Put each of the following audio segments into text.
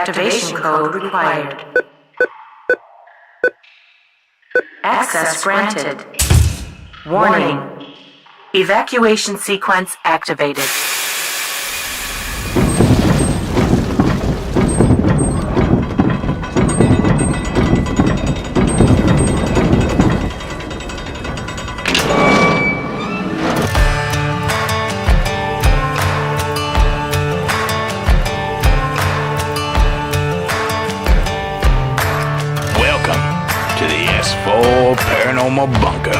Activation code required. Access granted. Warning. Evacuation sequence activated. Paranormal bunker.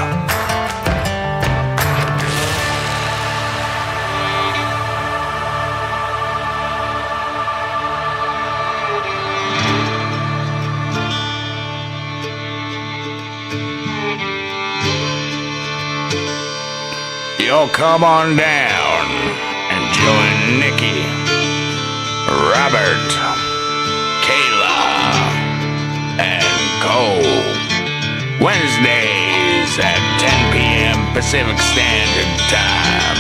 Y'all come on down and join Nikki, Robert, Kayla, and Cole. Wednesdays at 10 p.m. Pacific Standard Time.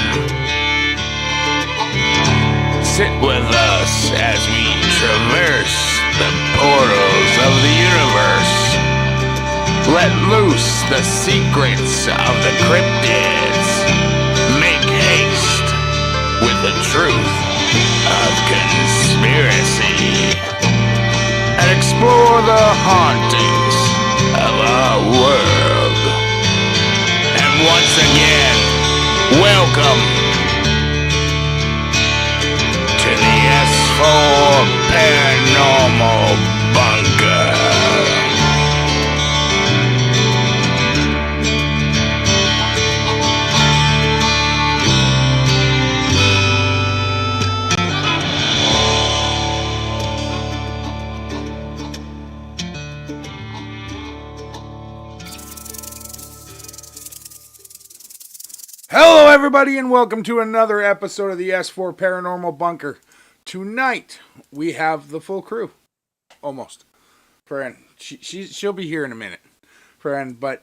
Sit with us as we traverse the portals of the universe. Let loose the secrets of the cryptids. Make haste with the truth of conspiracy. And explore the hauntings of our world. And once again, welcome to the S4 Paranormal Bunker. Hello everybody and welcome to another episode of the S4 Paranormal Bunker. Tonight we have the full crew. Almost. Friend, she'll be here in a minute. Friend, but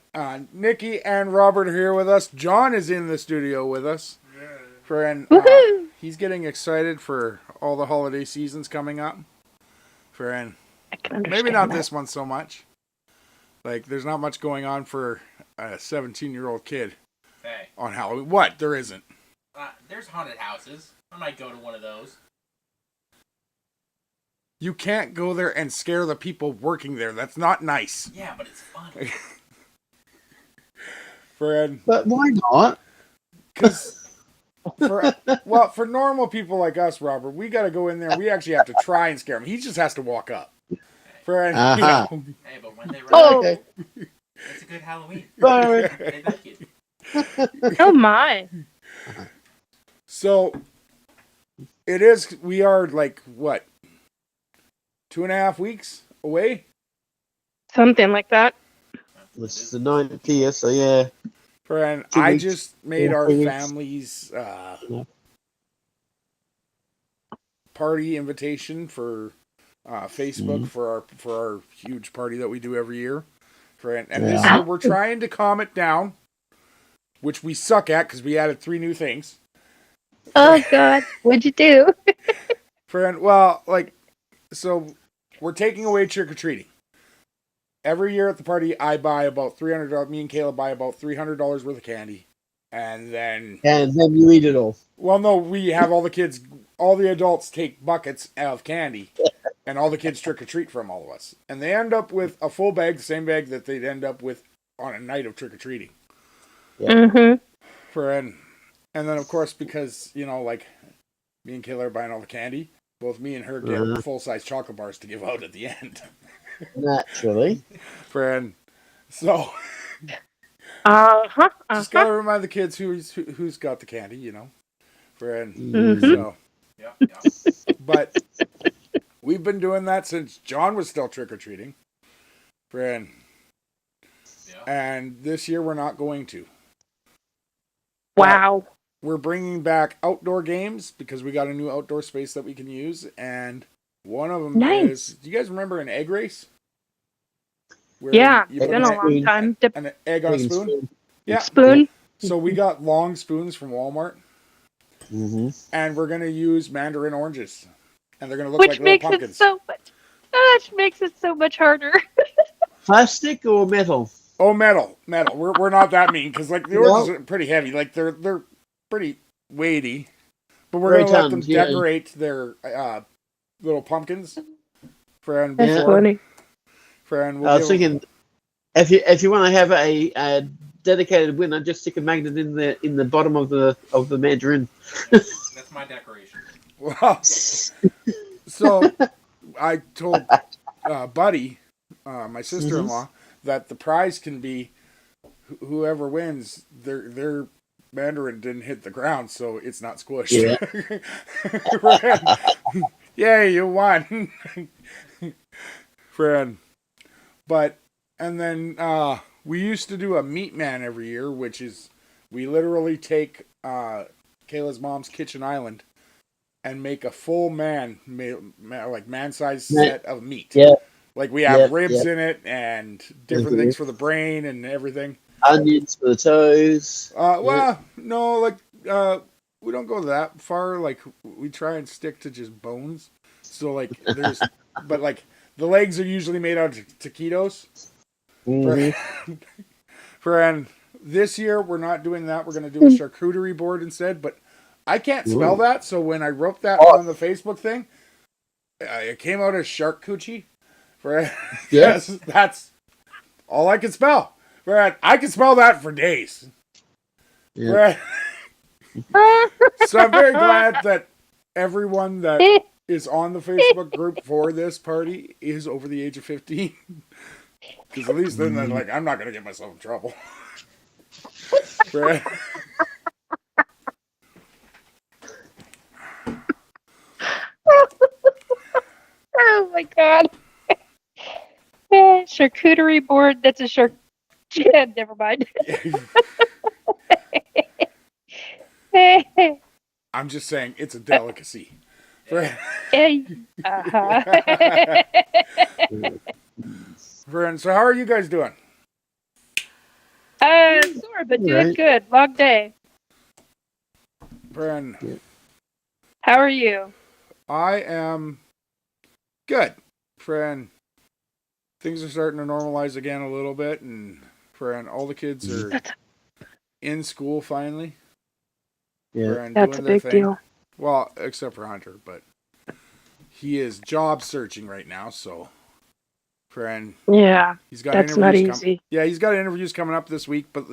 Nikki and Robert are here with us. John is in the studio with us. Friend, he's getting excited for all the holiday seasons coming up. Friend, maybe not this one so much. Like, there's not much going on for a 17-year-old kid. Hey. On Halloween. What? There isn't. There's haunted houses. I might go to one of those. You can't go there and scare the people working there. That's not nice. Yeah, but it's fun. Fred. But why not? Because, for normal people like us, Robert, we got to go in there. We actually have to try and scare him. He just has to walk up. Fred. Uh-huh. Hey, but when they run, Okay. it's a good Halloween. Sorry. They like it. Oh my. So, we are like, what? 2.5 weeks away? Something like that. This is the 9th, so yeah. Friend, 2 I weeks. just made our 3 weeks. family's party invitation for Facebook for our huge party that we do every year. Friend, and this year we're trying to calm it down, which we suck at because we added 3 new things. Oh God, what'd you do? Friend, well, so we're taking away trick-or-treating. Every year at the party, I buy about $300. Me and Kayla buy about $300 worth of candy. And then you eat it all. Well, no, we have all the adults take buckets of candy. And all the kids trick-or-treat from all of us. And they end up with a full bag, the same bag that they'd end up with on a night of trick-or-treating. Yeah. Mm-hmm. And then, of course, because, me and Kayla are buying all the candy, both me and her get full-size chocolate bars to give out at the end. Naturally. So, just gotta remind the kids who's got the candy, So, Yeah. but we've been doing that since John was still trick-or-treating. Yeah. And this year we're not going to. Wow. We're bringing back outdoor games because we got a new outdoor space that we can use, and one of them is. Do you guys remember an egg race? Yeah, it's been a long time. An egg on a spoon. Yeah, spoon. So we got long spoons from Walmart, and we're gonna use mandarin oranges and they're gonna look Which like little makes pumpkins. it so much. That makes it so much harder. Plastic or metal? Oh, metal. We're not that mean because like the oranges are pretty heavy. Like they're pretty weighty, but we're Very gonna let them tons, yeah. decorate their little pumpkins. Friend, That's before funny. friend. I was thinking, if you want to have a dedicated winner, just stick a magnet in the bottom of the mandarin. That's my decoration. Well, so I told Buddy, my sister-in-law, that the prize can be whoever wins. Their mandarin didn't hit the ground, so it's not squished. Yeah. Yay, you won, friend. But and then we used to do a meat man every year, which is we literally take Kayla's mom's kitchen island and make a full man-sized set of meat. Yeah. Like we have Yeah, ribs yeah. in it and different things for the brain and everything. Onions for the toes. Well, no, like we don't go that far. Like we try and stick to just bones. So like there's, but like the legs are usually made out of taquitos. Friend, this year we're not doing that. We're gonna do a charcuterie board instead. But I can't spell that, so when I wrote that on the Facebook thing, it came out as shark coochie. Right? Yes, that's all I can spell. Right? I can spell that for days. Yeah. Right? So I'm very glad that everyone that is on the Facebook group for this party is over the age of 15. Because at least then, like, I'm not going to get myself in trouble. Right? Oh my god. Charcuterie board. That's a shark. Yeah, never mind. I'm just saying it's a delicacy. Right? Friend, so how are you guys doing? Sore, but doing good. Long day. Friend, How are you? I am good. Friend, things are starting to normalize again a little bit, and friend, all the kids are in school finally. Yeah. Friend, That's a doing their big thing. deal. Well, except for Hunter, but he is job searching right now, so friend, Yeah, he's got that's not interviews easy. Yeah, he's got interviews coming up this week, but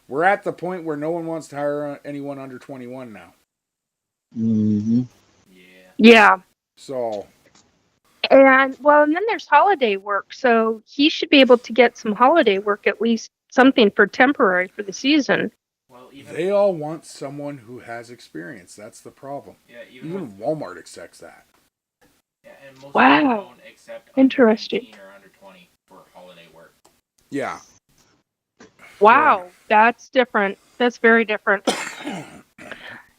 we're at the point where no one wants to hire anyone under 21 now. Mm-hmm. Yeah. So, And then there's holiday work, so he should be able to get some holiday work, at least something for temporary for the season. Well, they all want someone who has experience. That's the problem. Yeah, even Walmart accepts that. Yeah, and most Wow. people don't accept Interesting. under 18 or under 20 for holiday work. Yeah. Wow, that's different. That's very different.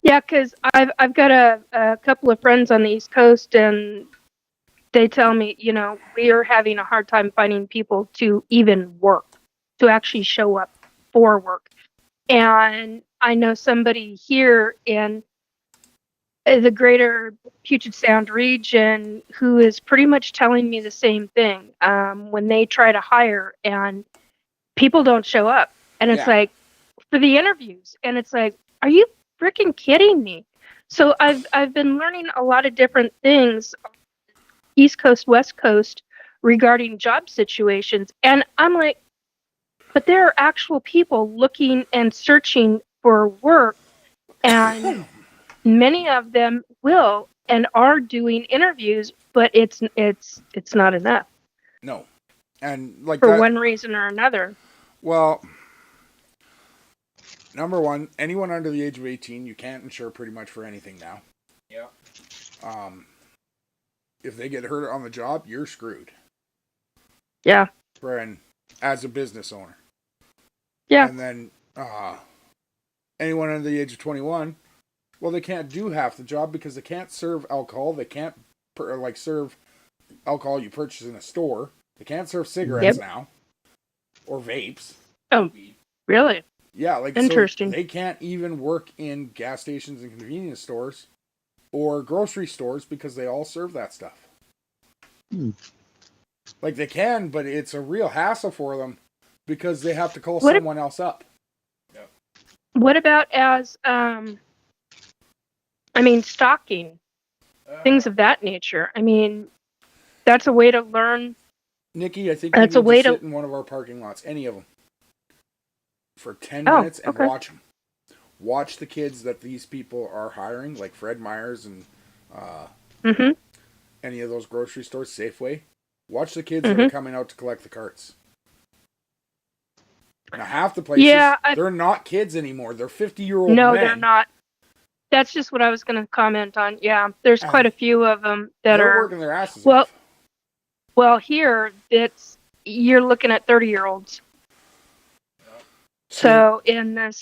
Yeah, because I've got a couple of friends on the East Coast, and they tell me, we are having a hard time finding people to even work, to actually show up for work. And I know somebody here in the greater Puget Sound region who is pretty much telling me the same thing. When they try to hire and people don't show up, and it's like for the interviews, and it's like, are you freaking kidding me? So I've been learning a lot of different things, East Coast, West Coast, regarding job situations, and I'm like, but there are actual people looking and searching for work, and many of them will and are doing interviews, but it's not enough. No. And like for one reason or another. Well, number one, anyone under the age of 18, you can't insure pretty much for anything now. Yeah. If they get hurt on the job, you're screwed. Yeah. And as a business owner. Yeah. And then anyone under the age of 21, well, they can't do half the job because they can't serve alcohol. They can't serve alcohol you purchase in a store. They can't serve cigarettes now. Or vapes. Oh, really? Yeah, interesting. So they can't even work in gas stations and convenience stores or grocery stores because they all serve that stuff. Like they can, but it's a real hassle for them because they have to call someone else up. What about as, stocking? Things of that nature. I mean, that's a way to learn. Nikki, I think you need to sit in one of our parking lots, any of them, for 10 minutes and watch them. Watch the kids that these people are hiring, like Fred Meyer's and any of those grocery stores, Safeway. Watch the kids that are coming out to collect the carts. Now, half the places, they're not kids anymore. They're 50-year-old men. No, they're not. That's just what I was going to comment on. Yeah, there's quite a few of them that they're are working their asses off. Well, here you're looking at 30-year-olds. So in the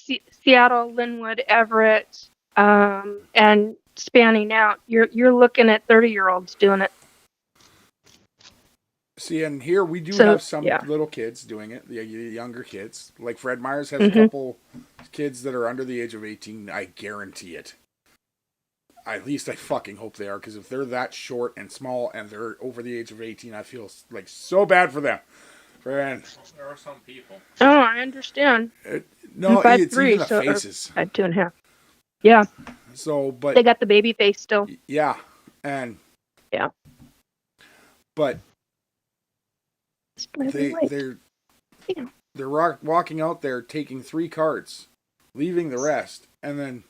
Seattle, Linwood, Everett, and spanning out, you're looking at 30-year-olds doing it. See, and here we do have some little kids doing it, the younger kids. Like Fred Meyer's has a couple kids that are under the age of 18. I guarantee it. At least I fucking hope they are, because if they're that short and small and they're over the age of 18, I feel like so bad for them. Friend. There are some people. Oh, I understand. It's even the faces. 2.5. Yeah. So, but they got the baby face still. Yeah, and but they're walking out there taking 3 carts, leaving the rest, and then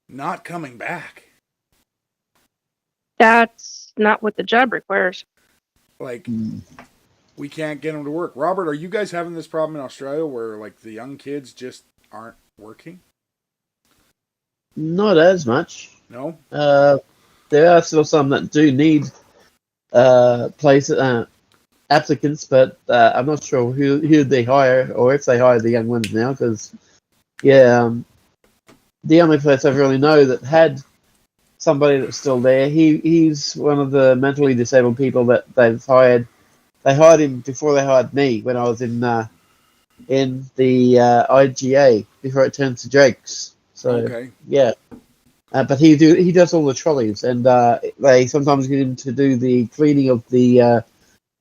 not coming back. That's not what the job requires. Like, we can't get them to work. Robert, are you guys having this problem in Australia where, like, the young kids just aren't working? Not as much. No? There are still some that do need applicants, but I'm not sure who they hire or if they hire the young ones now, because, the only place I really know that had somebody that's still there, he's one of the mentally disabled people that they've hired. They hired him before they hired me when I was in the IGA before it turned to Drake's. So but he does all the trolleys, and they sometimes get him to do the cleaning of the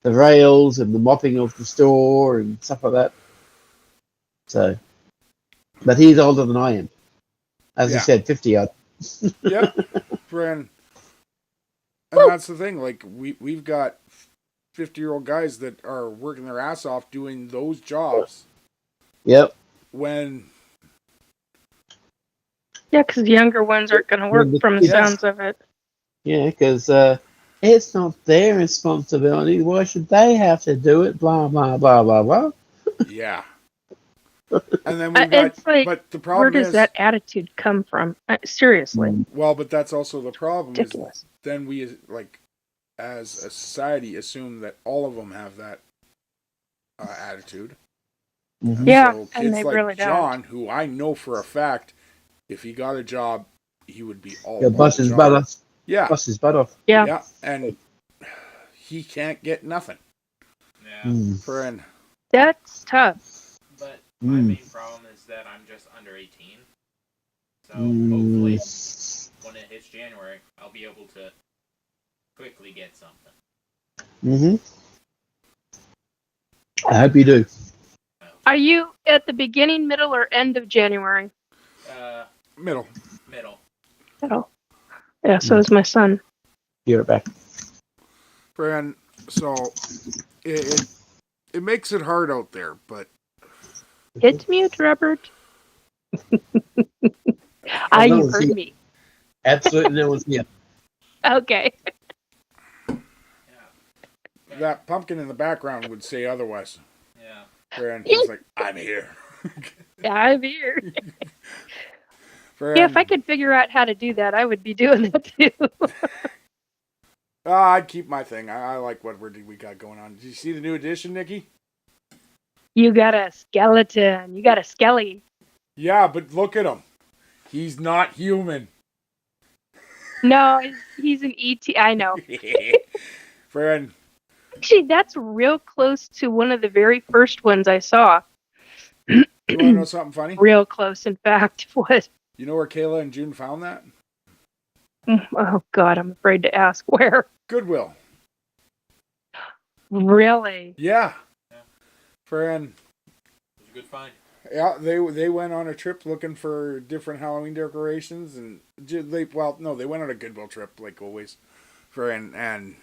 rails and the mopping of the store and stuff like that. So, but he's older than I am. As I said, 50 odd. Yeah, friend. And that's the thing. Like we've got 50-year-old guys that are working their ass off doing those jobs. Yep. When. Yeah, because the younger ones aren't going to work from the sounds of it. Yeah, because it's not their responsibility. Why should they have to do it? Blah blah blah blah blah. Yeah. And then we got, but the problem where does that attitude come from? Seriously. Well, but that's also the problem. Ridiculous. Is then we, like, as a society, assume that all of them have that attitude. Mm-hmm. Yeah, so and they like really John, don't. who I know for a fact, if he got a job, he would be all bust his butt off. Yeah, bust his butt off. Yeah, and he can't get nothing. Yeah, friend. That's tough. But my main problem is that I'm just under 18. So hopefully, when it hits January, I'll be able to quickly get something. I hope you do. Are you at the beginning, middle, or end of January? Middle. Middle. Yeah, so is my son. You're back. Friend, so it makes it hard out there, but Hit mute, Robert. You heard me. Absolutely no one's here. Okay. That pumpkin in the background would say otherwise. Yeah. Friend, he's like, I'm here. Yeah, I'm here. Friend, Yeah, if I could figure out how to do that, I would be doing that too. I'd keep my thing. I like what we got going on. Did you see the new edition, Nikki? You got a skeleton. You got a skelly. Yeah, but look at him. He's not human. No, he's an ET. I know. Friend. Actually, that's real close to one of the very first ones I saw. You want to know something funny? Real close, in fact. What? You know where Kayla and June found that? Oh God, I'm afraid to ask where. Goodwill. Really? Yeah. Yeah. Friend. It was a good find. Yeah, they went on a trip looking for different Halloween decorations, and they went on a Goodwill trip like always, and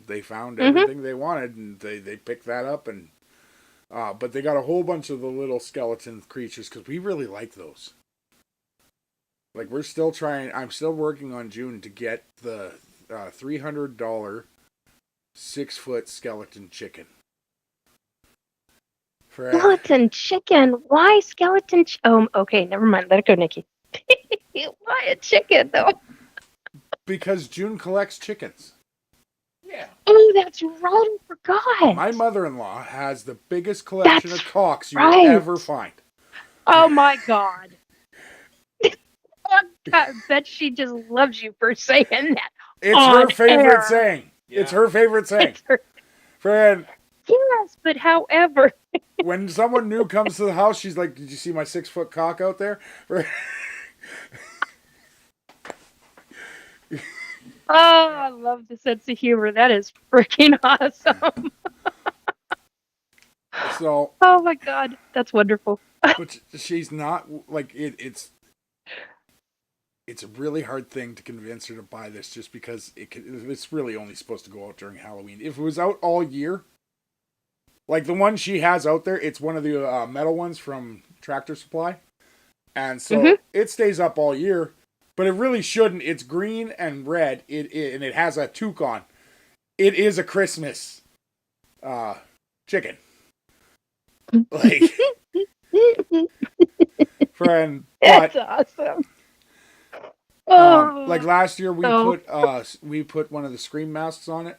they found everything they wanted, and they picked that up, and but they got a whole bunch of the little skeleton creatures because we really like those. Like we're still trying. I'm still working on June to get the $300 6-foot skeleton chicken. Skeleton chicken? Why skeleton? Oh, okay, never mind. Let it go, Nikki. Why a chicken though? Because June collects chickens. Yeah. Oh, that's right. I forgot. My mother-in-law has the biggest collection of cocks you right. will ever find. Oh my God. I bet she just loves you for saying that. It's her favorite air. saying. Yeah. It's her favorite saying. It's her- Friend, Yes, but however. when someone new comes to the house, she's like, "Did you see my 6-foot cock out there?" Oh, I love the sense of humor. That is freaking awesome. So, Oh my God, that's wonderful. but she's not like it's a really hard thing to convince her to buy this, just because it's really only supposed to go out during Halloween. If it was out all year, like the one she has out there, it's one of the metal ones from Tractor Supply, and so it stays up all year. But it really shouldn't. It's green and red. And it has a toque on. It is a Christmas chicken. Like, friend. That's awesome. Oh, like last year, we put one of the Scream masks on it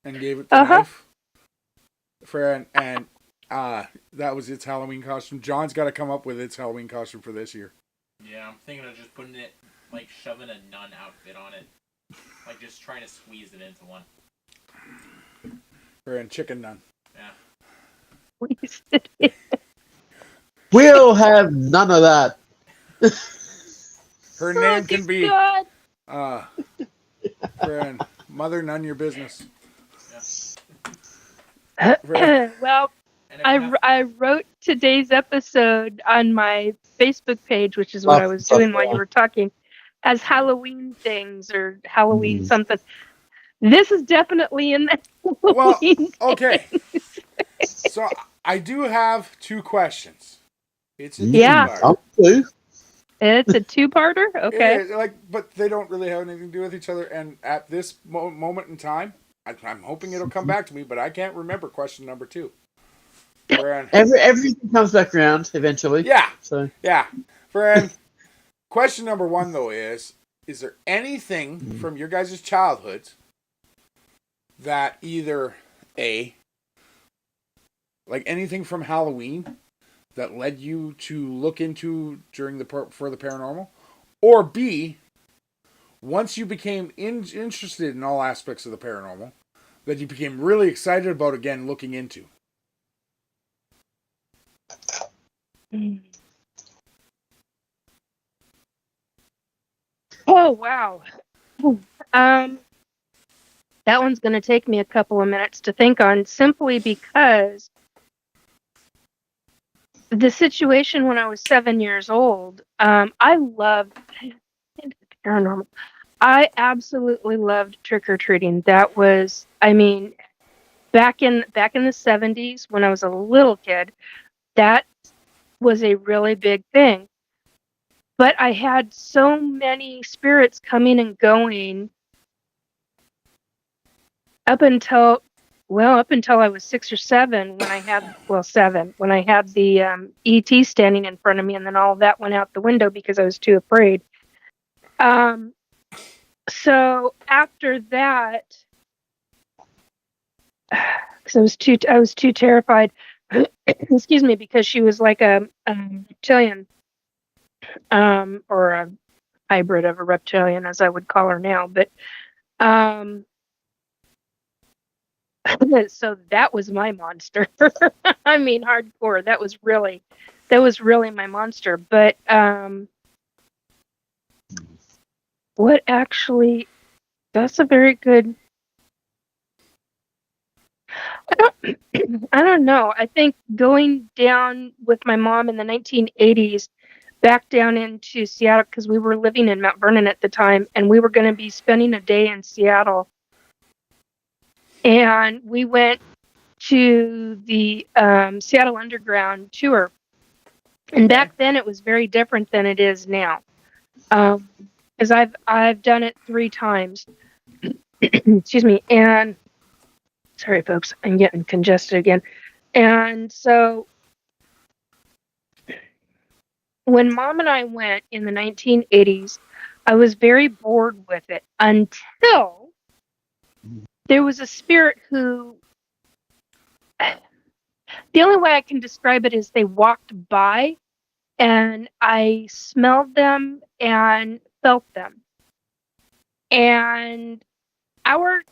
and gave it the knife. Friend, and that was its Halloween costume. John's got to come up with its Halloween costume for this year. Yeah, I'm thinking of just putting it, like shoving a nun outfit on it. Like just trying to squeeze it into one. Friend, chicken nun. Yeah. We'll have none of that. Her name can be God. friend, Mother None Your Business. Well, I wrote today's episode on my Facebook page, which is what I was doing while you were talking, as Halloween things or Halloween something. This is definitely in the Halloween okay. So I do have 2 questions. It's a two-parter. It's a 2-parter? Okay. Yeah, but they don't really have anything to do with each other. And at this moment in time, I'm hoping it'll come back to me, but I can't remember question number 2. Everything comes back around eventually. Yeah. So yeah. Friend, question number 1 though is there anything from your guys' childhoods that either like anything from Halloween that led you to look into for the paranormal, or B, once you became interested in all aspects of the paranormal, that you became really excited about again looking into? Oh, wow. That one's going to take me a couple of minutes to think on, simply because the situation when I was 7 years old, I loved paranormal. I absolutely loved trick-or-treating. That was, I mean, back in the 70s when I was a little kid, that was a really big thing. But I had so many spirits coming and going up until I was 6 or 7, when I had, 7, when I had the ET standing in front of me, and then all of that went out the window because I was too afraid. So after that, because I was too terrified. Excuse me, because she was like a reptilian, or a hybrid of a reptilian, as I would call her now. But so that was my monster. I mean, hardcore. That was really my monster. But what actually? That's a very good. I don't know. I think going down with my mom in the 1980s, back down into Seattle, because we were living in Mount Vernon at the time, and we were going to be spending a day in Seattle. And we went to the Seattle Underground tour. And back then it was very different than it is now. Because I've done it 3 times. Excuse me. And sorry, folks, I'm getting congested again. And so when Mom and I went in the 1980s, I was very bored with it until there was a spirit who, the only way I can describe it is they walked by and I smelled them and felt them. And our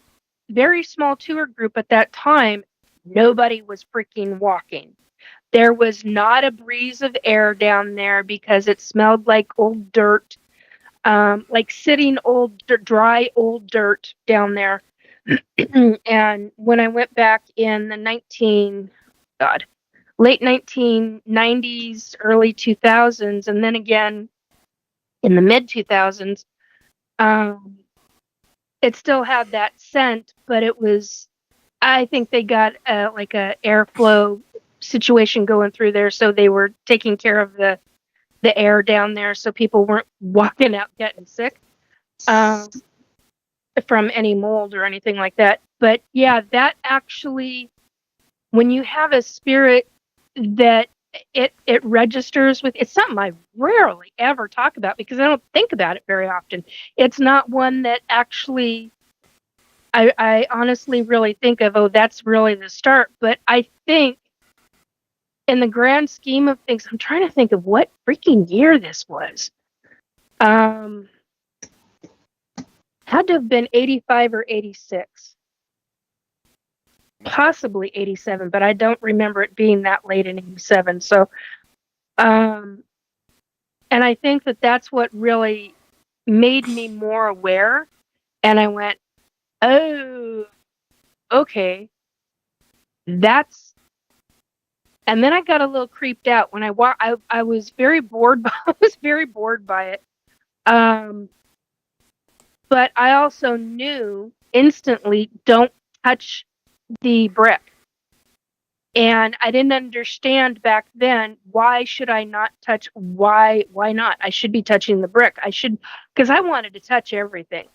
very small tour group at that time, nobody was freaking walking. There was not a breeze of air down there because it smelled like old dirt, like sitting dry old dirt down there. And when I went back in the late 1990s, early 2000s, and then again in the mid 2000s, it still had that scent, but it was, I think they got like a airflow situation going through there, so they were taking care of the air down there so people weren't walking out getting sick from any mold or anything like that. But yeah, that actually, when you have a spirit that it registers with, it's something I rarely ever talk about because I don't think about it very often. It's not one that actually I honestly really think of, oh, that's really the start. But I think in the grand scheme of things, I'm trying to think of what freaking year this was. Had to have been 85 or 86. Possibly 87, but I don't remember it being that late in 87. So, and I think that that's what really made me more aware. And I went, oh, okay, that's. And then I got a little creeped out when I was very bored. I was very bored by it. But I also knew instantly, don't touch the brick. And I didn't understand back then, why should I not touch, why not? I should be touching the brick. Because I wanted to touch everything.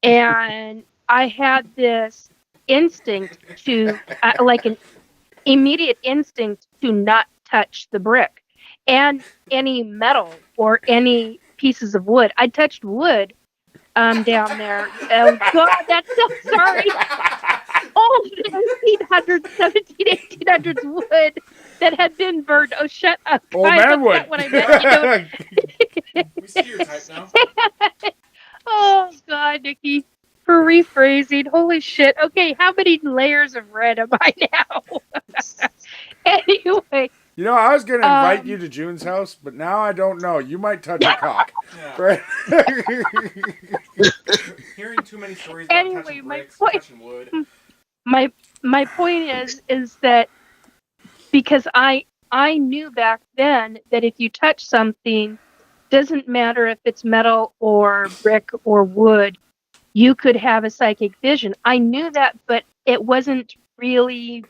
And I had this instinct to, like an immediate instinct to not touch the brick and any metal or any pieces of wood. I touched wood down there. Oh God, that's so sorry. All the 1800s, 1800s wood that had been burned. Oh, shut up. Oh, man, wood. When I met, We see your type now. Oh God, Nikki, for rephrasing. Holy shit. Okay, how many layers of red am I now? Anyway. You know, I was going to invite you to June's house, but now I don't know. You might touch a cock. Right? Hearing too many stories about touching bricks, touching wood. My point is that because I knew back then that if you touch something, doesn't matter if it's metal or brick or wood, you could have a psychic vision. I knew that, but it wasn't really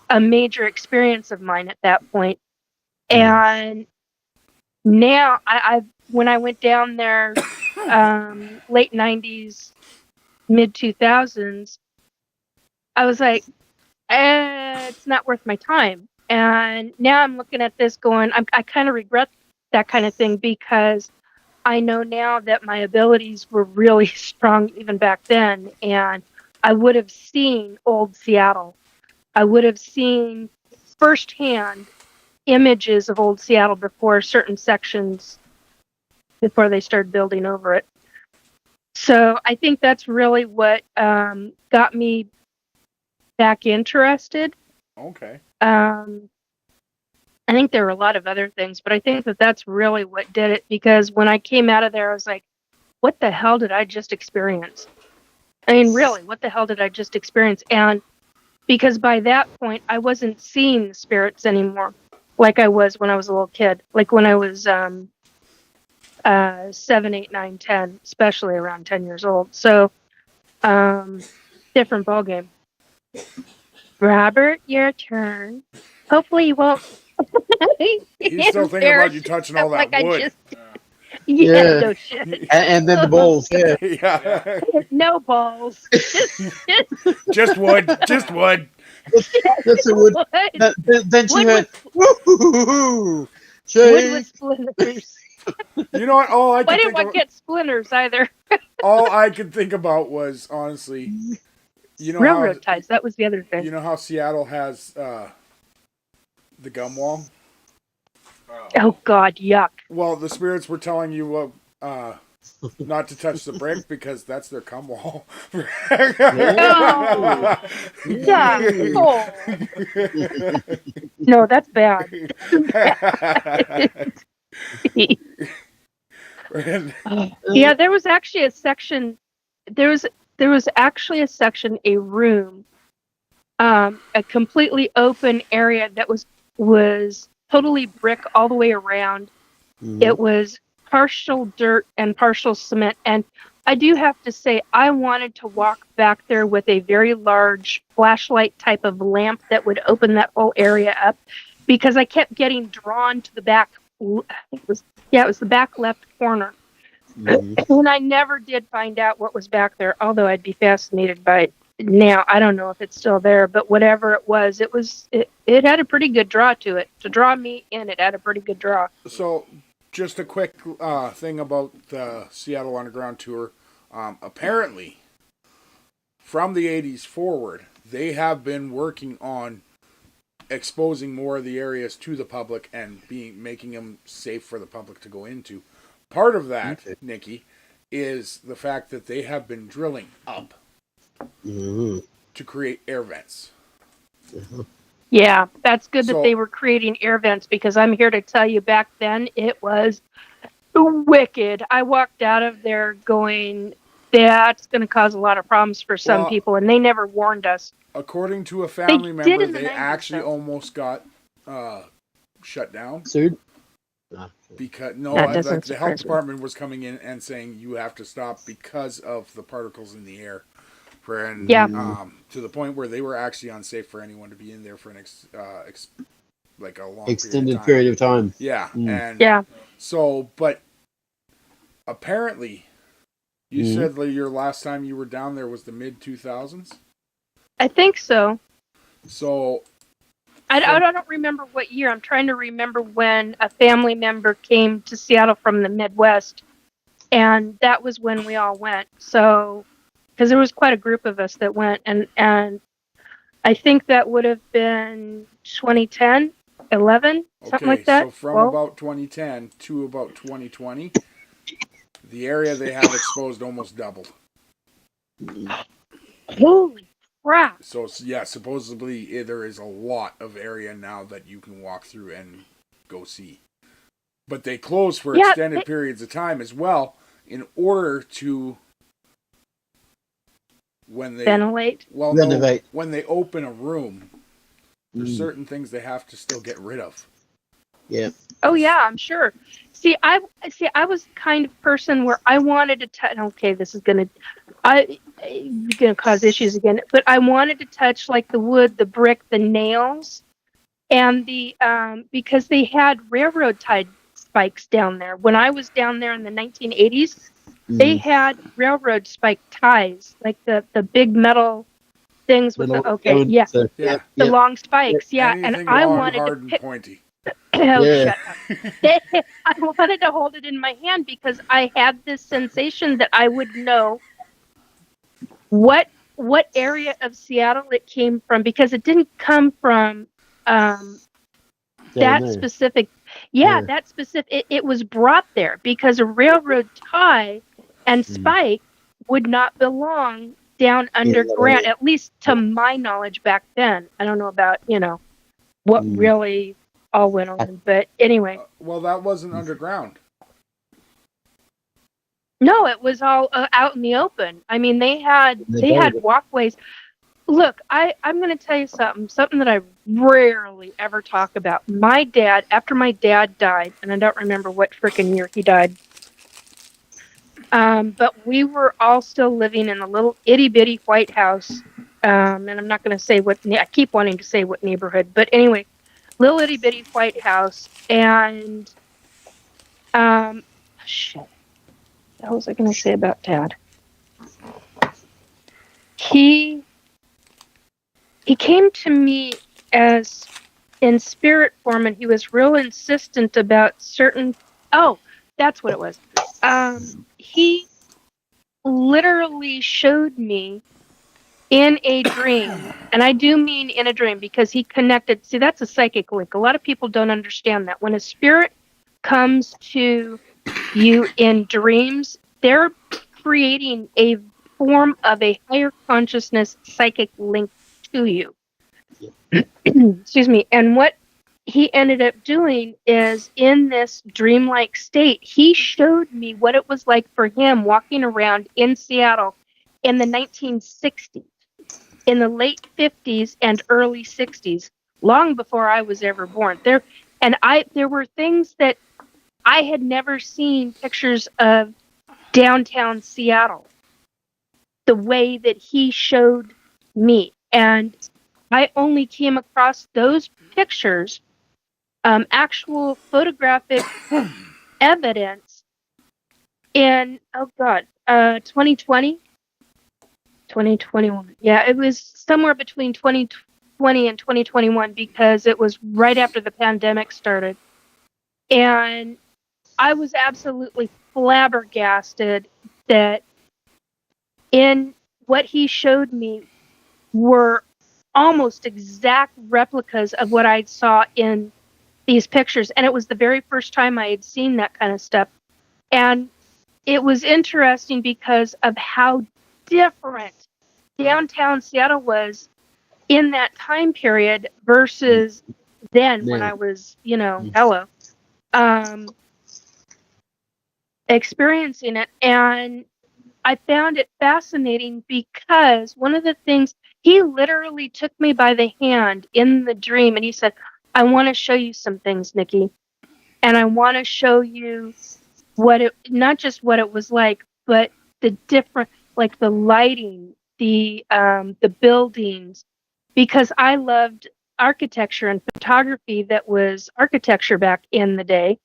a major experience of mine at that point. And now when I went down there late 90s, mid 2000s, I was like, it's not worth my time. And now I'm looking at this going, I kind of regret that kind of thing because I know now that my abilities were really strong even back then. And I would have seen old Seattle. I would have seen firsthand images of old Seattle before certain sections, before they started building over it. So I think that's really what got me back interested. Okay. I think there were a lot of other things, but I think that that's really what did it, because when I came out of there, I was like, what the hell did I just experience? I mean, really, what the hell did I just experience? And because by that point, I wasn't seeing spirits anymore, like I was when I was a little kid, like when I was 7, 8, 9, 10, especially around 10 years old. So, different ballgame. Robert, your turn. Hopefully you won't. He's still thinking about you touching all that wood. Yeah, no shit. And then the balls, yeah. Yeah. No balls. Just wood. Just wood. That's a wood. Then she heard, woo-hoo-hoo-hoo. Wood with splinters. You know what? Why didn't I get splinters either? All I could think about was, honestly, railroad ties. That was the other thing. You know how Seattle has the gum wall? Oh God, yuck. Well, the spirits were telling you not to touch the brick because that's their cum wall. Oh, yeah. No, that's bad. Yeah, there was actually a section. There was actually a section, a room, a completely open area that was totally brick all the way around. Mm-hmm. It was partial dirt and partial cement. And I do have to say, I wanted to walk back there with a very large flashlight type of lamp that would open that whole area up, because I kept getting drawn to the back. It was the back left corner. Mm-hmm. And I never did find out what was back there, although I'd be fascinated by it now. I don't know if it's still there, but whatever it was, it had a pretty good draw to it. To draw me in, it had a pretty good draw. So, just a quick thing about the Seattle Underground Tour. Apparently, from the 80s forward, they have been working on exposing more of the areas to the public and making them safe for the public to go into. Part of that, Nikki, is the fact that they have been drilling up to create air vents. Yeah, that's good that they were creating air vents, because I'm here to tell you, back then it was wicked. I walked out of there going, that's going to cause a lot of problems for some people, and they never warned us. According to a family member, they actually almost got shut down. Sued? Because the health department was coming in and saying you have to stop because of the particles in the air. To the point where they were actually unsafe for anyone to be in there for an a long extended period of time. Yeah, and so, but apparently, you said your last time you were down there was the mid-2000s. I think so. So, I don't remember what year. I'm trying to remember when a family member came to Seattle from the Midwest, and that was when we all went. So, because there was quite a group of us that went, and I think that would have been 2010, 11, something like that. So from about 2010 to about 2020, the area they have exposed almost doubled. Holy crap! So yeah, supposedly there is a lot of area now that you can walk through and go see. But they close for extended periods of time as well in order to ventilate. Renovate. When they open a room, there's certain things they have to still get rid of. Yeah. Oh yeah, I'm sure. See, I was the kind of person where I wanted to touch. Okay, this is gonna cause issues again. But I wanted to touch like the wood, the brick, the nails, and the because they had railroad tied spikes down there. When I was down there in the 1980s, they had railroad spike ties, like the big metal things with the long spikes. Yeah, anything and I long, wanted hard, to and pick. pointy. Shut up. I wanted to hold it in my hand because I had this sensation that I would know what area of Seattle it came from, because it didn't come from that specific. That specific. It was brought there because a railroad tie and spike would not belong down underground, at least to my knowledge back then. I don't know about what really all went on, but anyway. Well, that wasn't underground. No, it was all out in the open. I mean, they had walkways. Look, I'm going to tell you something that I rarely ever talk about. My dad, after my dad died, and I don't remember what frickin' year he died, but we were all still living in a little itty bitty white house. And I'm not going to say I keep wanting to say what neighborhood, but anyway, little itty bitty white house. And, shit. What was I going to say about Dad? He came to me as in spirit form, and he was real insistent about certain. Oh, that's what it was. He literally showed me in a dream, and I do mean in a dream because he connected. See, that's a psychic link. A lot of people don't understand that when a spirit comes to you in dreams, they're creating a form of a higher consciousness psychic link to you. Excuse me. And what he ended up doing is in this dreamlike state, he showed me what it was like for him walking around in Seattle in the 1960s, in the late 50s and early 60s, long before I was ever born. There were things that I had never seen pictures of downtown Seattle the way that he showed me. And I only came across those pictures, actual photographic evidence in, 2020, 2021. Yeah, it was somewhere between 2020 and 2021 because it was right after the pandemic started. And I was absolutely flabbergasted that in what he showed me were almost exact replicas of what I saw in these pictures. And it was the very first time I had seen that kind of stuff. And it was interesting because of how different downtown Seattle was in that time period versus then when I was, experiencing it. And I found it fascinating because one of the things, he literally took me by the hand in the dream and he said, I want to show you some things, Nikki. And I want to show you not just what it was like, but the different, like the lighting, the buildings, because I loved architecture and photography that was architecture back in the day.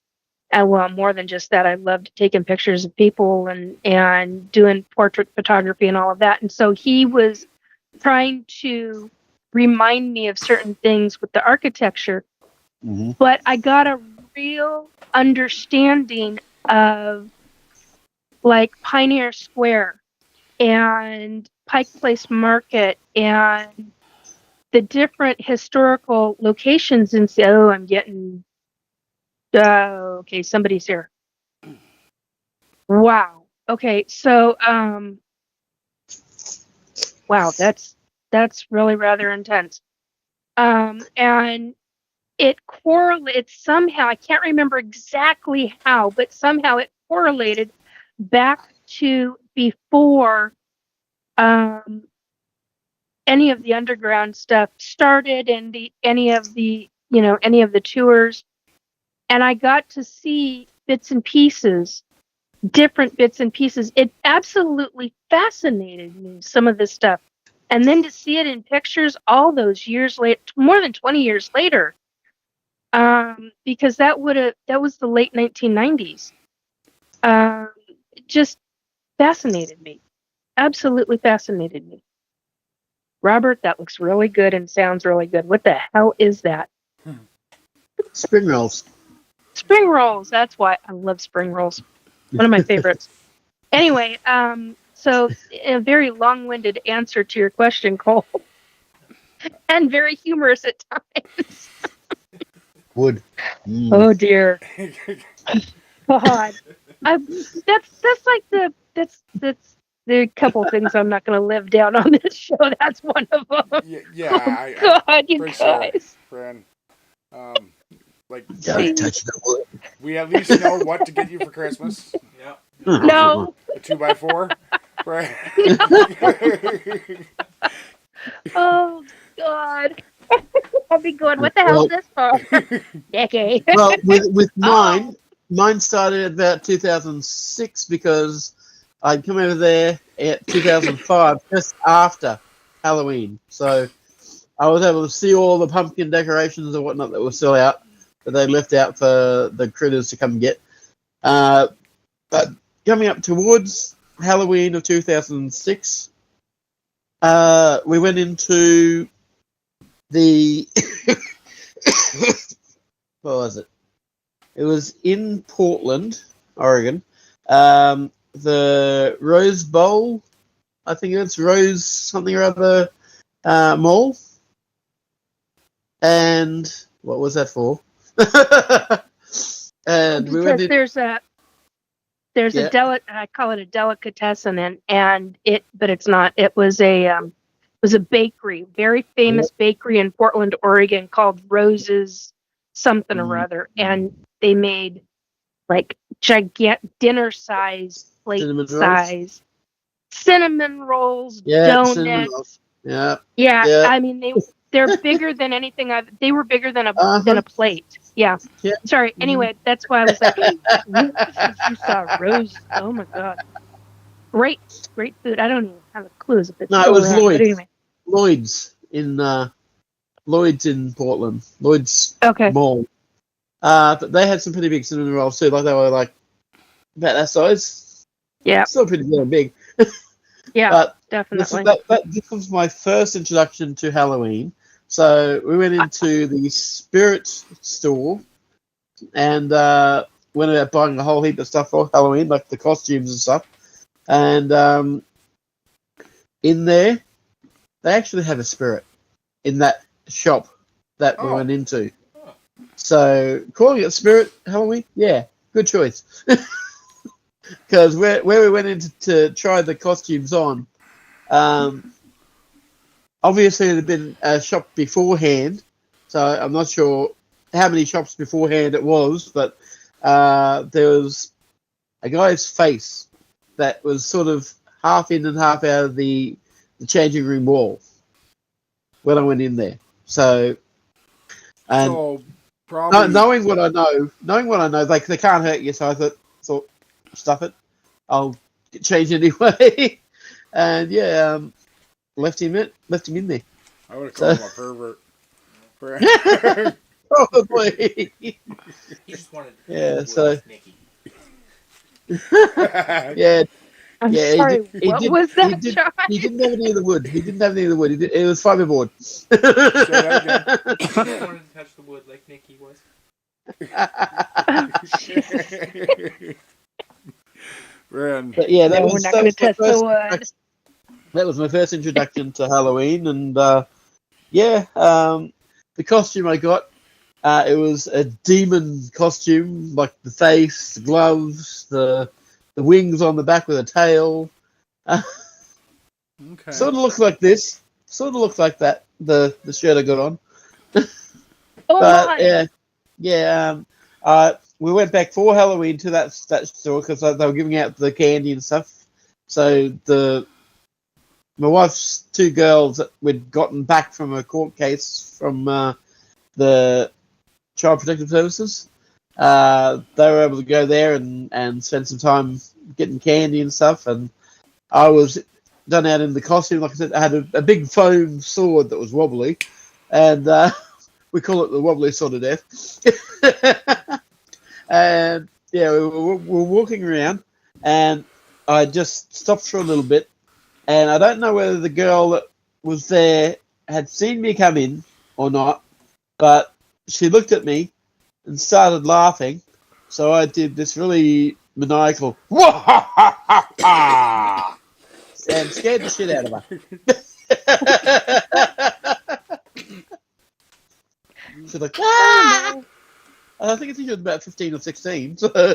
And well, more than just that, I loved taking pictures of people and doing portrait photography and all of that. And so he was trying to remind me of certain things with the architecture. Mm-hmm. But I got a real understanding of like Pioneer Square and Pike Place Market and the different historical locations in Seattle. I'm getting... okay, somebody's here. Wow. Okay, so wow, that's really rather intense. And it correlates somehow, I can't remember exactly how, but somehow it correlated back to before any of the underground stuff started and any of the tours. And I got to see bits and pieces, different bits and pieces. It absolutely fascinated me, some of this stuff. And then to see it in pictures all those years later, more than 20 years later, because that was the late 1990s. It just fascinated me. Absolutely fascinated me. Robert, that looks really good and sounds really good. What the hell is that? Spring rolls. Spring rolls. That's why I love spring rolls. One of my favorites. Anyway, so a very long-winded answer to your question, Cole, and very humorous at times. Wood. Oh dear. God. That's the couple things I'm not going to live down on this show. That's one of them. Yeah. God, you guys. Sure, friend. Don't touch the wood. We at least know what to get you for Christmas. Yep. No. 2x4. Right. Oh God. I'll be going. What the hell is this for? Decade. Well, with mine started at about 2006 because I'd come over there at 2005, just after Halloween. So I was able to see all the pumpkin decorations and whatnot that were still out, that they left out for the critters to come and get. But coming up towards Halloween of 2006, we went into the what was it? It was in Portland, Oregon. The Rose Bowl, I think it's Rose something or other mall. And what was that for? And we went in. There's a I call it a delicatessen, but it's not. It was a bakery, very famous bakery in Portland, Oregon, called Rose's something or other, and they made like gigantic dinner size, plate size cinnamon rolls, donuts. Cinnamon rolls. Yeah. Yeah. I mean they're bigger than anything they were bigger than a plate. Yeah. Sorry. Anyway, that's why I was like, you saw Rose. Oh my God. Great food. I don't even have a clue if it's it was Lloyd's. Anyway. Lloyd's in Portland. Lloyd's Mall. But they had some pretty big cinnamon rolls too. Like they were like about that size. Yeah. Still pretty damn big. Yeah, but definitely. This was my first introduction to Halloween. So we went into the spirit store and went about buying a whole heap of stuff for Halloween, like the costumes and stuff. And in there, they actually have a spirit in that shop that we went into. So calling it Spirit Halloween, yeah, good choice. Because where we went in to try the costumes on, obviously it had been a shop beforehand, so I'm not sure how many shops beforehand it was, but there was a guy's face that was sort of half in and half out of the changing room wall when I went in there. So, and knowing what I know, they can't hurt you, so I thought, stuff it, I'll get changed anyway. And yeah, left him in there. I would have called him a pervert. Probably. He just wanted to Nikki. Yeah. I'm sorry, what was that, John? He didn't have any of the wood. It was fiberboard. He just wanted to touch the wood like Nikki was. But yeah, that was my first introduction to Halloween, and the costume I got, it was a demon costume, like the face, the gloves, the wings on the back with a tail. Okay. Sort of looks like this. Sort of looks like that. The shirt I got on. We went back for Halloween to that store because they were giving out the candy and stuff. So my wife's two girls that we'd gotten back from a court case from the Child Protective Services, they were able to go there and spend some time getting candy and stuff. And I was done out in the costume. Like I said, I had a big foam sword that was wobbly, and we call it the wobbly sword of death. And yeah, we were walking around, and I just stopped for a little bit, and I don't know whether the girl that was there had seen me come in or not, but she looked at me and started laughing, so I did this really maniacal and scared the shit out of her. She's like, ah! I think she was about 15 or 16. So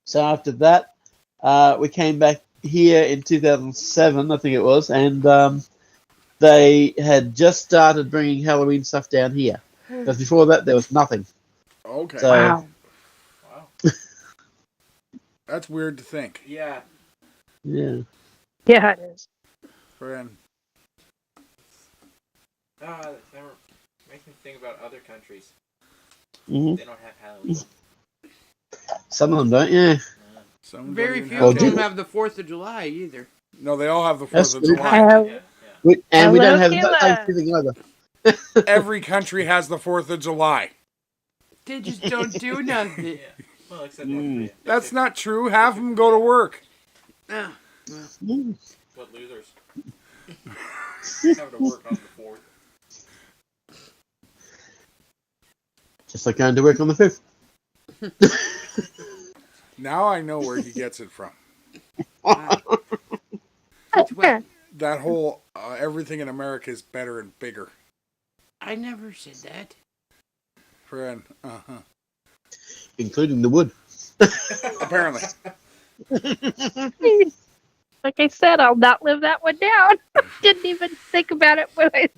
So after that, we came back here in 2007, I think it was, and they had just started bringing Halloween stuff down here. Because before that, there was nothing. Okay. So, wow. That's weird to think. Yeah. Yeah. Yeah, it is. Friend. That makes me think about other countries. Mm-hmm. They don't have Halloween. Some of them don't, yeah. Some Very don't few even of have them have the 4th of July either. No, they all have the 4th That's of good. July. Yeah. We don't Hello, have Kayla. Thanksgiving either. Every country has the 4th of July. They just don't do nothing. Yeah. Well, except North Korea. That's not true. Half of them go to work. Ah, Mm. What losers? Having to work on the 4th. Just like going to work on the 5th. Now I know where he gets it from. well, That whole everything in America is better and bigger. I never said that. Friend. Uh-huh. Including the wood. Apparently. Like I said, I'll not live that one down. Didn't even think about it when I.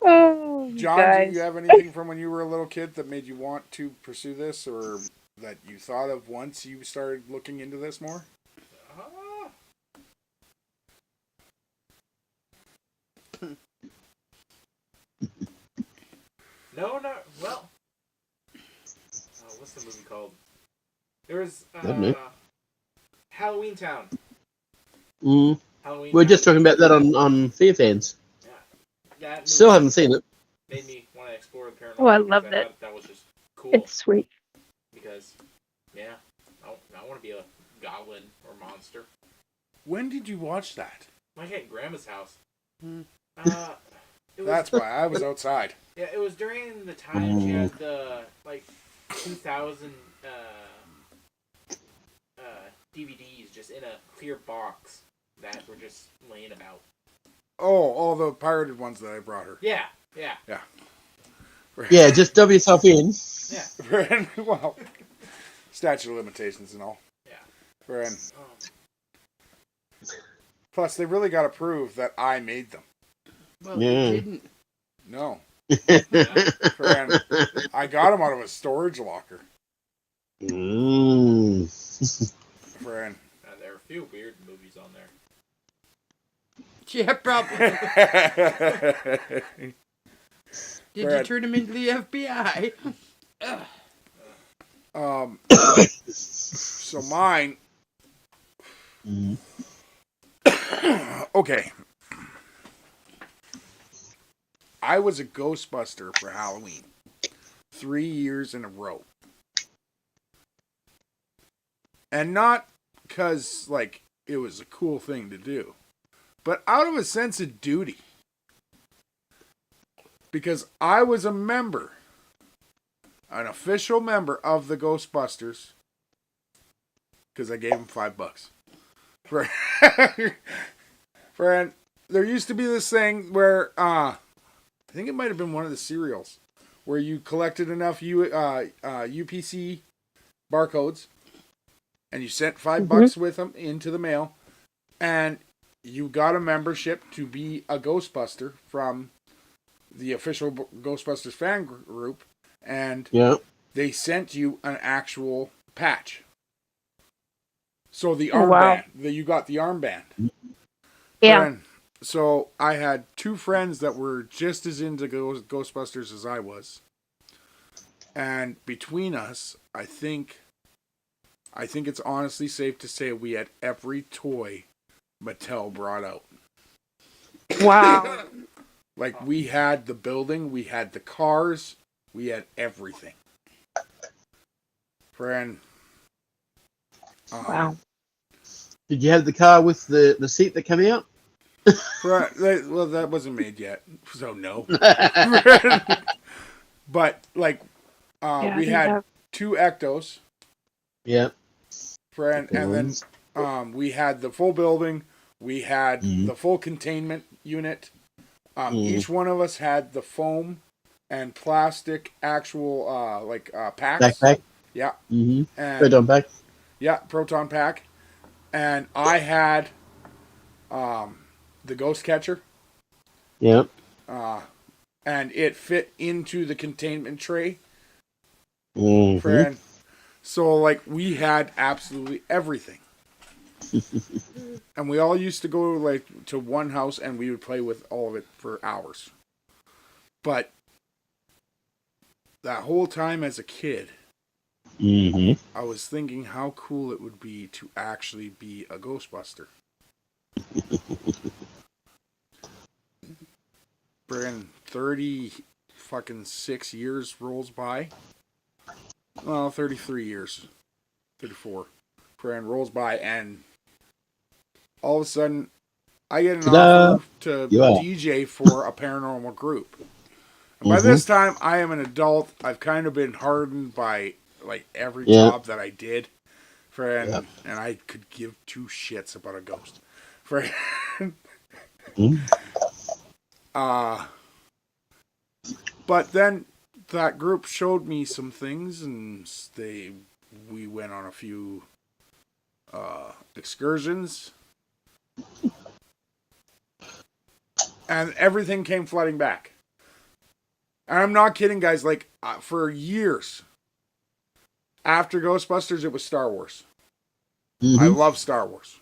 Oh, John, guys. do you have anything from when you were a little kid that made you want to pursue this, or that you thought of once you started looking into this more? No, no. Well, what's the movie called? There was Halloween Town. Mm. Halloween. We're Town. just talking about that on Fear Fans. Yeah. That Still movie haven't seen it. made me want to explore the paranormal. Oh, I because loved thought it. That was just cool. It's sweet. Because, yeah, I want to be a goblin or monster. When did you watch that? Like at Grandma's house. Hmm. It was, That's why I was outside. Yeah, it was during the time she had the, 2000 DVDs just in a clear box that were just laying about. Oh, all the pirated ones that I brought her. Yeah. Yeah, just dub yourself in. Friend, well, statute of limitations and all. Yeah. Friend. Plus, they really got to prove that I made them. Well, Yeah. they didn't. No. Friend, I got them out of a storage locker. Mm. Friend. There are a few weird movies on there. Yeah, probably. Did you Brad. turn him into the FBI? So mine. Mm. Okay. I was a Ghostbuster for Halloween 3 years in a row. And not because, it was a cool thing to do, but out of a sense of duty. Because I was a member, an official member of the Ghostbusters, because I gave him $5. Friend, there used to be this thing where, I think it might have been one of the cereals, where you collected enough UPC barcodes, and you sent $5 with them into the mail, and you got a membership to be a Ghostbuster from the official Ghostbusters fan group, and they sent you an actual patch. So the armband, you got the armband. Yeah. Friend, so I had two friends that were just as into Ghostbusters as I was. And between us, I think it's honestly safe to say we had every toy Mattel brought out. Wow. We had the building, we had the cars, we had everything. Friend. Wow. Did you have the car with the seat that came out? Well, that wasn't made yet, so no. But, we had 2 Ectos. Yeah. Friend, and then we had the full building. We had the full containment unit. Each one of us had the foam and plastic actual packs. Backpack. Yeah. Mm-hmm. And Proton pack. yeah, proton pack. And I had the ghost catcher. Yeah. And it fit into the containment tray. Mm-hmm. Friend. So, like, we had absolutely everything. And we all used to go, like, to one house and we would play with all of it for hours. But that whole time as a kid, I was thinking how cool it would be to actually be a Ghostbuster. Friggin' 36 years rolls by. Well, 33 years. 34. Friggin' rolls by, and all of a sudden, I get an offer to DJ for a paranormal group. And by this time, I am an adult. I've kind of been hardened by, like, every job that I did. And I could give two shits about a ghost. But then that group showed me some things, and we went on a few excursions, and everything came flooding back. And I'm not kidding, guys. Like, for years after Ghostbusters, it was Star Wars. I love Star Wars.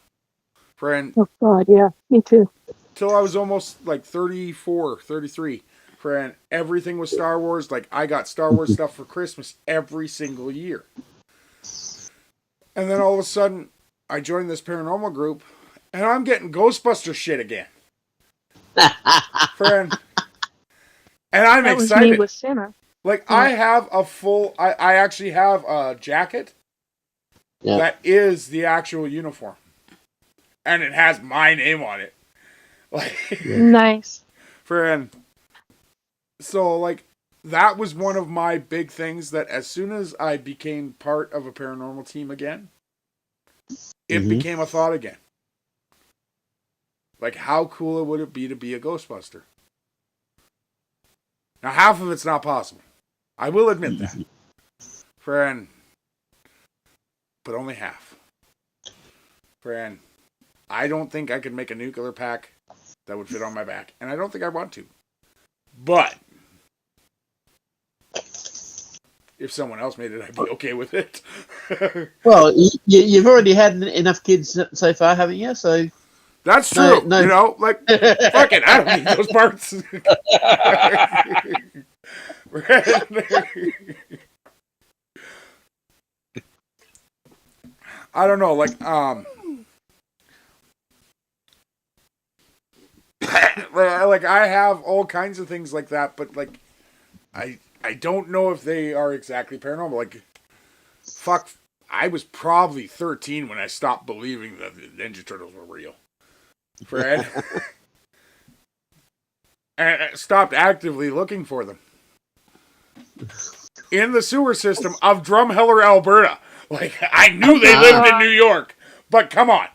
Friend. Oh God, yeah, me too. Till I was almost like 34, 33. Friend, everything was Star Wars. Like, I got Star Wars stuff for Christmas every single year. And then all of a sudden, I joined this paranormal group, and I'm getting Ghostbuster shit again. Friend. And I'm that excited. Was me with Santa. Like, I have I actually have a jacket that is the actual uniform. And it has my name on it. Like, nice. Friend. So, like, that was one of my big things that as soon as I became part of a paranormal team again, it became a thought again. Like, how cool would it be to be a Ghostbuster? Now, half of it's not possible. I will admit that. Friend. But only half. Friend. I don't think I could make a nuclear pack that would fit on my back. And I don't think I want to. But if someone else made it, I'd be okay with it. Well, you've already had enough kids so far, haven't you? So that's true. No. You know, like, fuck it, I don't need those parts. I don't know, like, like, I have all kinds of things like that, but, like, I don't know if they are exactly paranormal. Like, fuck, I was probably 13 when I stopped believing that the Ninja Turtles were real. Fred. And I stopped actively looking for them. In the sewer system of Drumheller, Alberta. Like, I knew they lived in New York. But come on.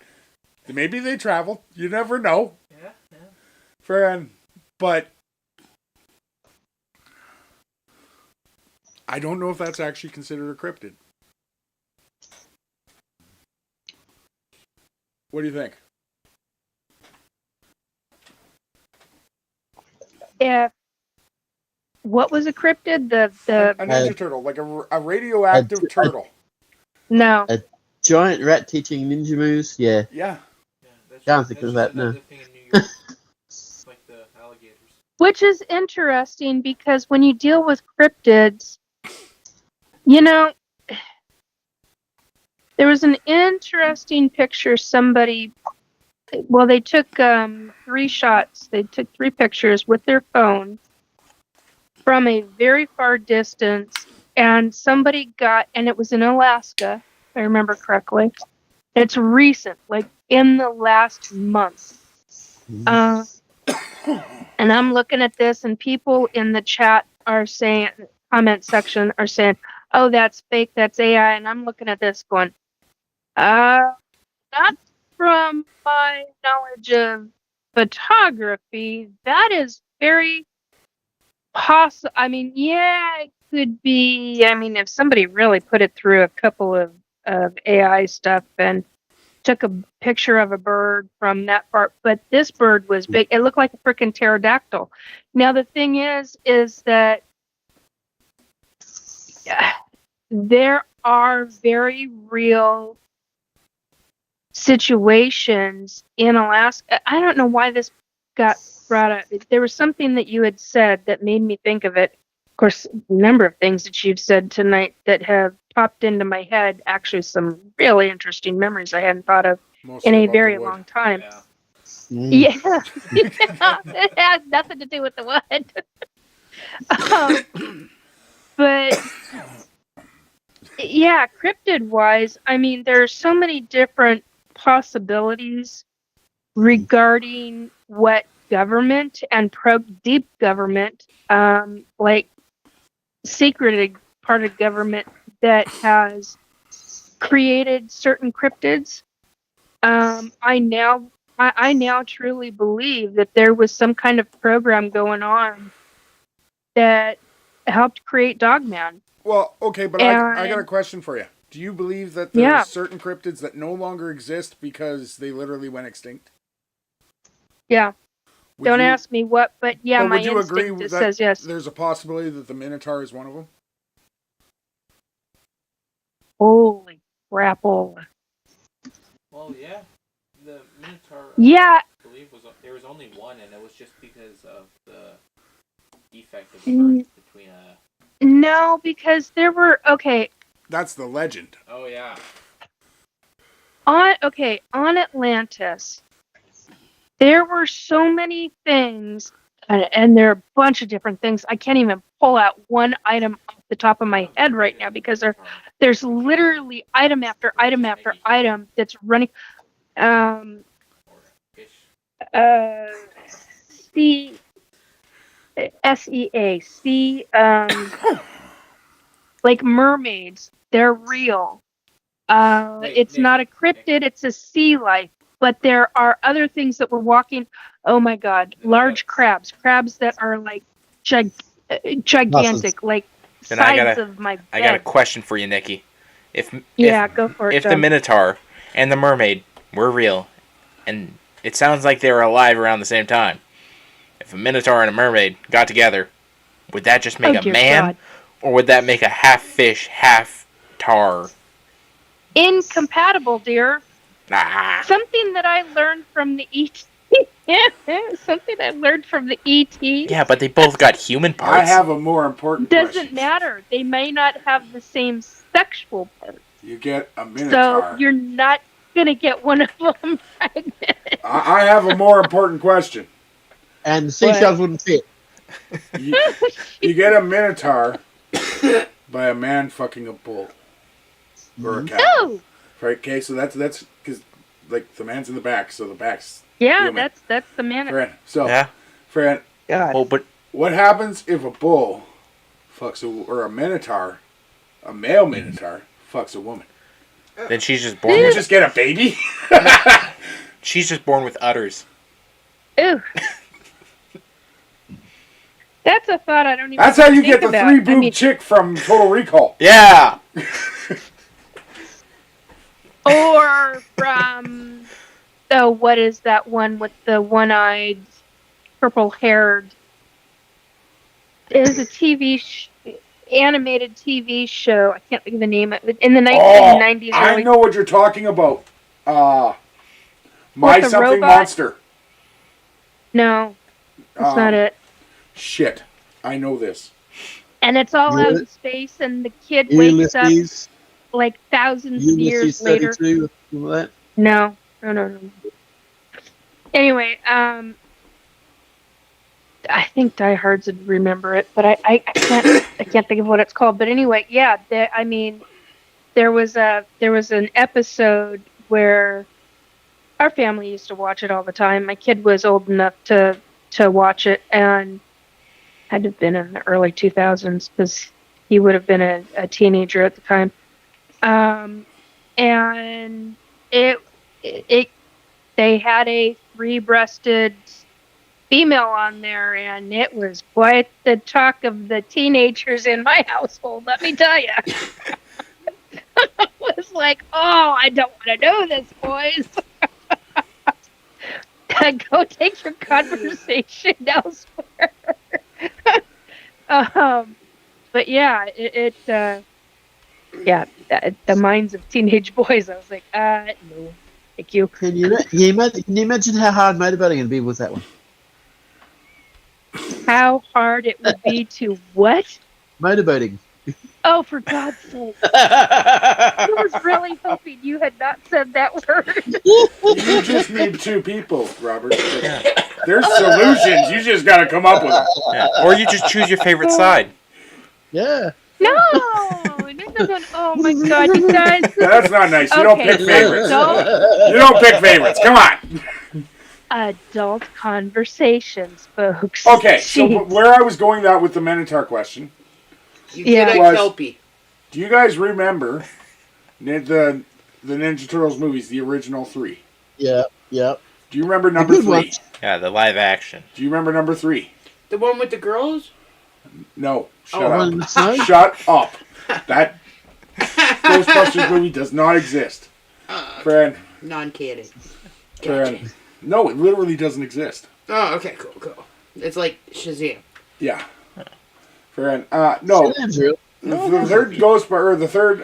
Maybe they traveled. You never know. Yeah. Friend. But I don't know if that's actually considered a cryptid. What do you think? What was a cryptid? A Ninja Turtle, like a radioactive turtle. No. A giant rat teaching ninja moves. Yeah. Can't think of that now. Like the alligators. Which is interesting because when you deal with cryptids, you know, there was an interesting picture somebody. Well, they took 3 shots. They took 3 pictures with their phone from a very far distance, and somebody and it was in Alaska, if I remember correctly. It's recent, like in the last month. And I'm looking at this, and people in the chat are saying, comment section are saying, "Oh, that's fake, that's AI," and I'm looking at this going, not from my knowledge of photography, that is very possible. I mean, yeah, it could be. I mean, if somebody really put it through a couple of AI stuff and took a picture of a bird from that part, but this bird was big. It looked like a freaking pterodactyl. Now, the thing is that there are very real situations in Alaska. I don't know why this got brought up. There was something that you had said that made me think of it. Of course, a number of things that you've said tonight that have popped into my head. Actually, some really interesting memories I hadn't thought of Mostly in a about the very wood. long time. Yeah. Yeah, yeah. It has nothing to do with the wood. But yeah, cryptid wise, I mean, there's so many different possibilities regarding what government and deep government, like secreted part of government that has created certain cryptids. I now truly believe that there was some kind of program going on that helped create Dogman. Well, okay, but I got a question for you. Do you believe that there are certain cryptids that no longer exist because they literally went extinct? Yeah. Don't ask me what, but yeah, my would you agree instinct that says yes. there's a possibility that the Minotaur is one of them? Holy crapple. Well, yeah. The Minotaur, Yeah. I believe there was only one, and it was just because of the defect of birth between a... No, because there were, okay. That's the legend. Oh, yeah. On Atlantis, there were so many things, and there are a bunch of different things. I can't even pull out one item off the top of my head right now because there's literally item after item after item that's running. SEA, like mermaids, they're real. It's not a cryptid, it's a sea life. But there are other things that were walking. Oh my God, large crabs that are like gigantic, like size of my bed. I got a question for you, Nikki. Go for it. If the Minotaur and the mermaid were real, and it sounds like they were alive around the same time, if a Minotaur and a mermaid got together, would that just make a man, God. Or would that make a half fish, half tar? Incompatible, dear. Nah. Something that I learned from the ET. Something I learned from the ET. Yeah, but they both got human parts. I have a more important Doesn't matter. They may not have the same sexual parts. You get a Minotaur. So you're not gonna get one of them pregnant. I have a more important question. And the seashells wouldn't fit. You get a Minotaur by a man fucking a bull. Or a cow. Oh! Right, okay, so that's because, like, the man's in the back, so the back's Yeah, human. that's the man. Fran, so, Yeah. Fran, God. Oh, but what happens if a bull fucks or a Minotaur, a male Minotaur, fucks a woman? then she's just born. You just get a baby? She's just born with udders. Ooh. That's a thought I don't even. That's how you get the about. three-boob chick from Total Recall. Yeah. Or from what is that one with the one-eyed, purple-haired? It was a animated TV show. I can't think of the name of it. In the 1990s. I know what you're talking about. My Something robot? Monster. No, that's not it. Shit, I know this. And it's all out in space, and the kid wakes up like thousands of years later. 32, or something like that. No. Anyway, I think diehards would remember it, but I can't think of what it's called. But anyway, yeah, there was an episode where our family used to watch it all the time. My kid was old enough to watch it, and had to have been in the early 2000s because he would have been a teenager at the time. And they had a three-breasted female on there, and it was quite the talk of the teenagers in my household, let me tell you. It was like, oh, I don't want to know this, boys. Go take your conversation elsewhere. But yeah, Yeah, the minds of teenage boys. I was like, no, thank you. Can you imagine how hard motorboating would be with that one? How hard it would be to what? Motorboating. Oh, for God's sake! I was really hoping you had not said that word. You just need two people, Robert. There's solutions. You just got to come up with them. Yeah. Or you just choose your favorite side. Yeah. No. Oh my God, you guys. That's not nice. You don't Okay, pick favorites. don't- You don't pick favorites. Come on. Adult conversations, folks. Okay, so Jeez. where I was going that with the Minotaur question, You Yeah. did Was- a Kelpie. do you guys remember the Ninja Turtles movies, the original 3? Yeah. Yeah. Do you remember number good 3? ones. Yeah, the live action. Do you remember number 3? The one with the girls? No. Shut One up. in the snow? Shut up. That Ghostbusters movie does not exist. Friend. Non-canon. Friend. No, it literally doesn't exist. Oh, okay, cool. It's like Shazam. Yeah. Friend. No. That's real. The third the third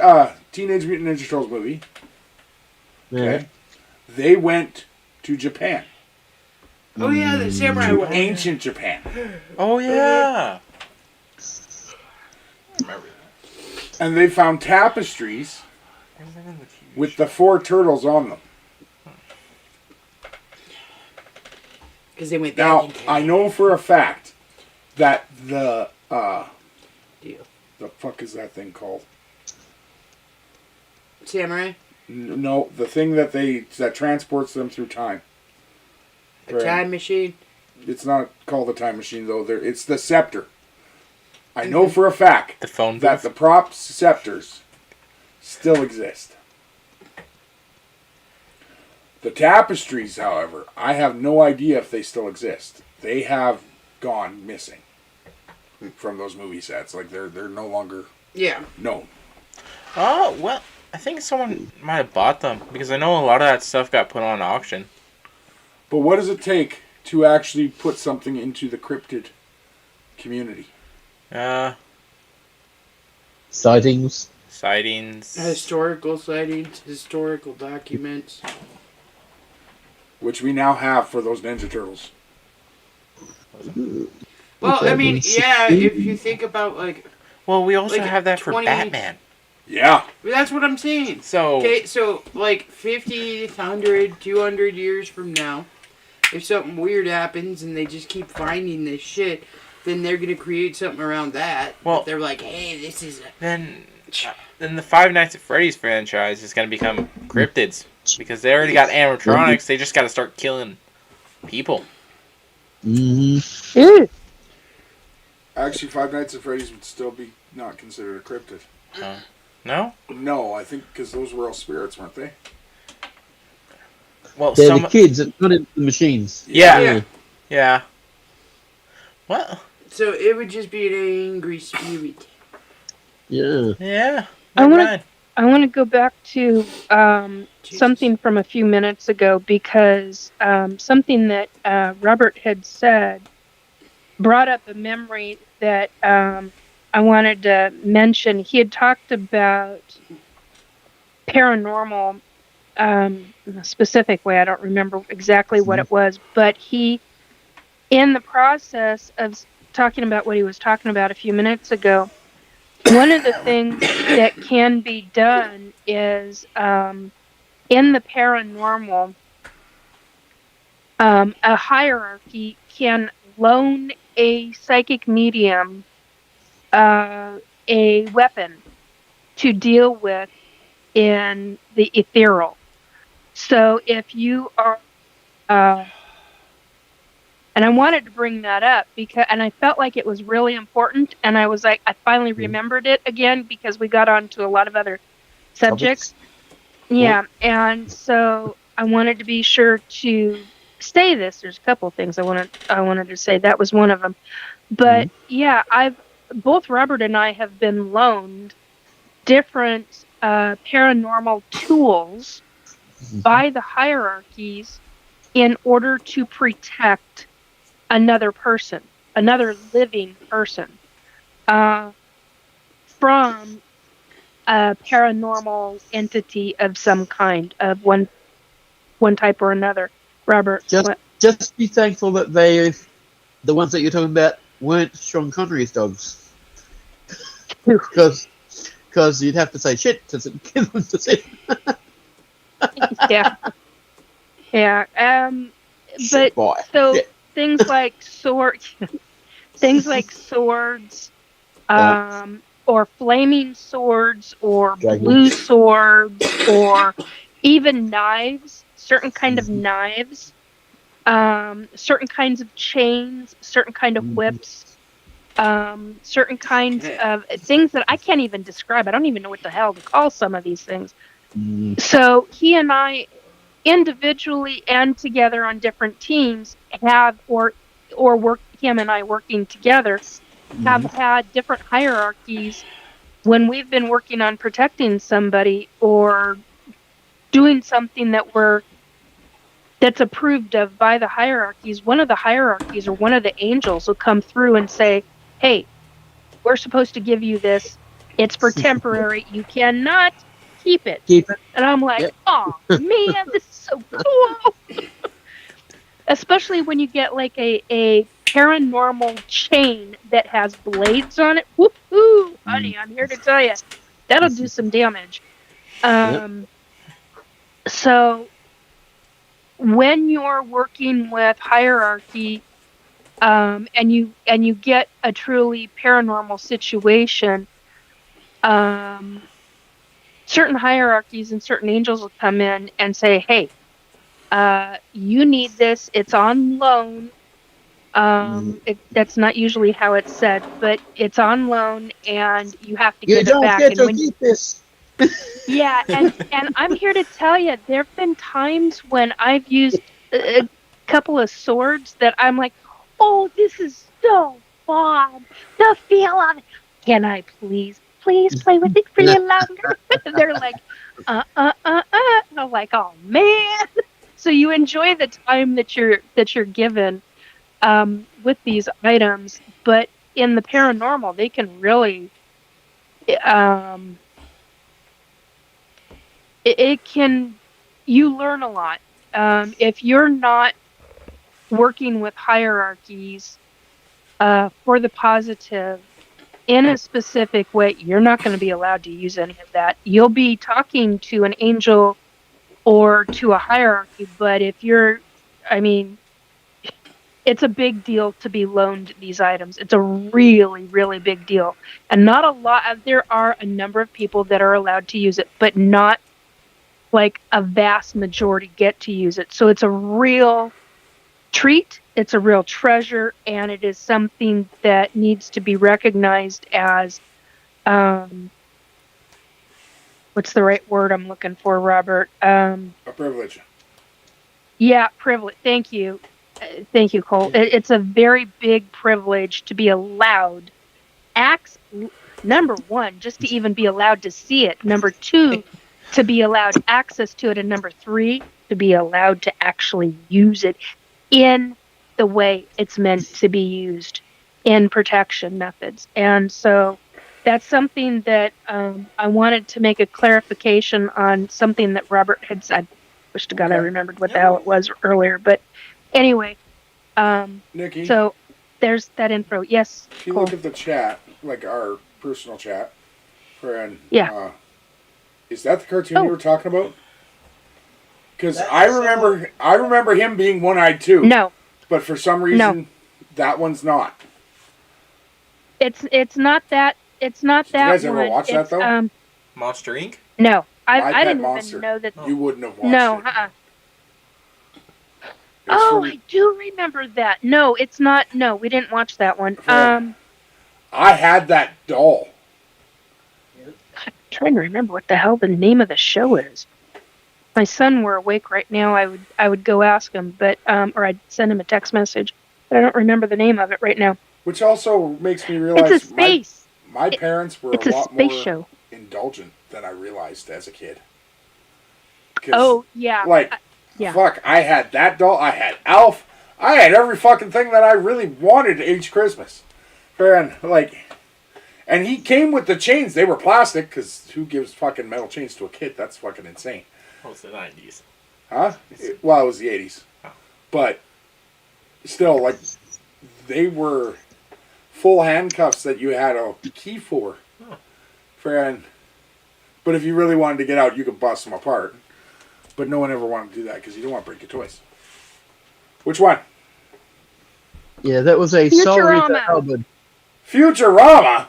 Teenage Mutant Ninja Turtles movie. Yeah. Okay. They went to Japan. Oh yeah, the samurai To one. ancient Japan. Oh, yeah. And they found tapestries with the 4 turtles on them. Because they went Now, back in time. I know for a fact that the Deal. the fuck is that thing called? Samurai? No, the thing that transports them through time. A time machine? It's not called a time machine though. It's the scepter. I know for a fact The phone that booth. the prop scepters still exist. The tapestries, however, I have no idea if they still exist. They have gone missing from those movie sets. Like they're no longer Yeah. known. Oh, well, I think someone might have bought them because I know a lot of that stuff got put on auction. But what does it take to actually put something into the cryptid community? Sightings. Sightings. Historical sightings, historical documents. Which we now have for those Ninja Turtles. Well, Okay, I mean, let's yeah, see. if you think about, like, Well, we also Like have that for 20 Batman. Yeah. that's what I'm saying. So, Okay, so, like, 50, 100, 200 years from now, if something weird happens and they just keep finding this shit, then they're going to create something around that. Well- They're like, hey, this is a... then the Five Nights at Freddy's franchise is going to become Cryptids. Because they already got animatronics, they just got to start killing people. Mm-hmm. Ew. Actually, Five Nights at Freddy's would still be not considered a cryptid. No? No, I think because those were all spirits, weren't they? Well, They're the kids that put in the machines. Yeah. Yeah. Well, So it would just be an angry spirit. Yeah. yeah. I wanna- Right. I want to go back to something from a few minutes ago because something that Robert had said brought up a memory that I wanted to mention. He had talked about paranormal in a specific way. I don't remember exactly what it was, but he, in the process of talking about what he was talking about a few minutes ago, one of the things that can be done is in the paranormal, a hierarchy can loan a psychic medium a weapon to deal with in the ethereal. So if you are and I wanted to bring that up and I felt like it was really important. And I was like, I finally remembered it again because we got on to a lot of other subjects. Yeah. And so I wanted to be sure to say this. There's a couple of things I wanted to say. That was one of them. But yeah, both Robert and I have been loaned different paranormal tools by the hierarchies in order to protect another person, another living person, from a paranormal entity of some kind, of one type or another. Robert, what? Just be thankful that the ones that you're talking about weren't Sean Connery's dogs, because you'd have to say shit to give them to see. Yeah. But boy. so Shit. things like swords, or flaming swords, or blue swords, or even knives, certain kind of knives, certain kinds of chains, certain kind of whips, certain kinds of things that I can't even describe. I don't even know what the hell to call some of these things. So he and I, individually and together on different teams, have him and I working together, have had different hierarchies when we've been working on protecting somebody or doing something that's approved of by the hierarchies. One of the hierarchies or one of the angels will come through and say, hey, we're supposed to give you this. It's for temporary. You cannot keep it. And I'm like, oh man, this is so cool. Especially when you get like a paranormal chain that has blades on it. Woohoo, honey, I'm here to tell you, that'll do some damage. So when you're working with hierarchy, and you get a truly paranormal situation, certain hierarchies and certain angels will come in and say, hey, you need this, it's on loan. That's not usually how it's said, but it's on loan and you have to give it back. You don't get to keep this. Yeah, and I'm here to tell you, there have been times when I've used a couple of swords that I'm like, oh, this is so fun. The feel of it. Can I please play with it for you longer? They're like, And I'm like, oh man. So you enjoy the time that you're given with these items, but in the paranormal, they can really you learn a lot. If you're not working with hierarchies for the positive in a specific way, you're not going to be allowed to use any of that. You'll be talking to an angel or to a hierarchy, but if it's a big deal to be loaned these items. It's a really, really big deal. And not a lot there are a number of people that are allowed to use it, but not like a vast majority get to use it. So it's a real treat, it's a real treasure, and it is something that needs to be recognized as what's the right word I'm looking for, Robert? A privilege. Yeah, privilege. Thank you, Cole. It's a very big privilege to be allowed number one, just to even be allowed to see it. Number two, to be allowed access to it. And number three, to be allowed to actually use it in the way it's meant to be used in protection methods. And so that's something that I wanted to make a clarification on, something that Robert had said. Wish to God I remembered what the hell it was earlier. But anyway, Nikki, so there's that info. Yes, if you look at the chat, like our personal chat, friend, is that the cartoon you were talking about? Because I remember him being one-eyed too. No. But for some reason, that one's not. It's not that. It's not that. Did you guys ever watch that though? Monster Inc. No, I didn't Monster. even know that. You wouldn't have watched it. Oh, I do remember that. No, it's not. No, we didn't watch that one. I had that doll. I'm trying to remember what the hell the name of the show is. If my son were awake right now, I would go ask him, but or I'd send him a text message. But I don't remember the name of it right now. Which also makes me realize it's a space. My parents were a lot more indulgent than I realized as a kid. Oh yeah. Fuck, I had that doll, I had Alf, I had every fucking thing that I really wanted each Christmas. And And he came with the chains. They were plastic, because who gives fucking metal chains to a kid? That's fucking insane. Oh, it's the 90s. Huh? It was the 80s. Oh. But still, like, they were full handcuffs that you had a key for. Oh. But if you really wanted to get out, you could bust them apart. But no one ever wanted to do that because you don't want to break your toys. Which one? Yeah, that was a sorry album. Futurama?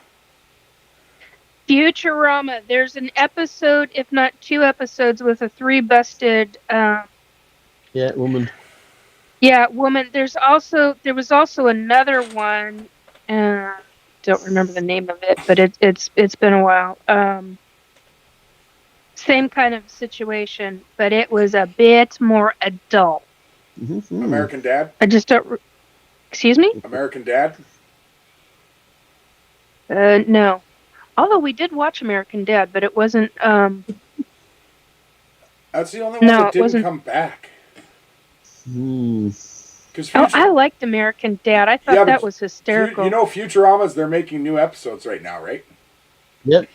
Futurama. There's an episode, if not 2 episodes, with a 3 busted. Yeah, woman. Yeah, woman. There was also another one. Don't remember the name of it, but it's been a while. Same kind of situation, but it was a bit more adult. Mm-hmm. American Dad? I just don't. Excuse me? American Dad? No. Although we did watch American Dad, but it wasn't. That's the only one that didn't come back. I liked American Dad. I thought that was hysterical. You know, Futurama's, they're making new episodes right now, right? Yep.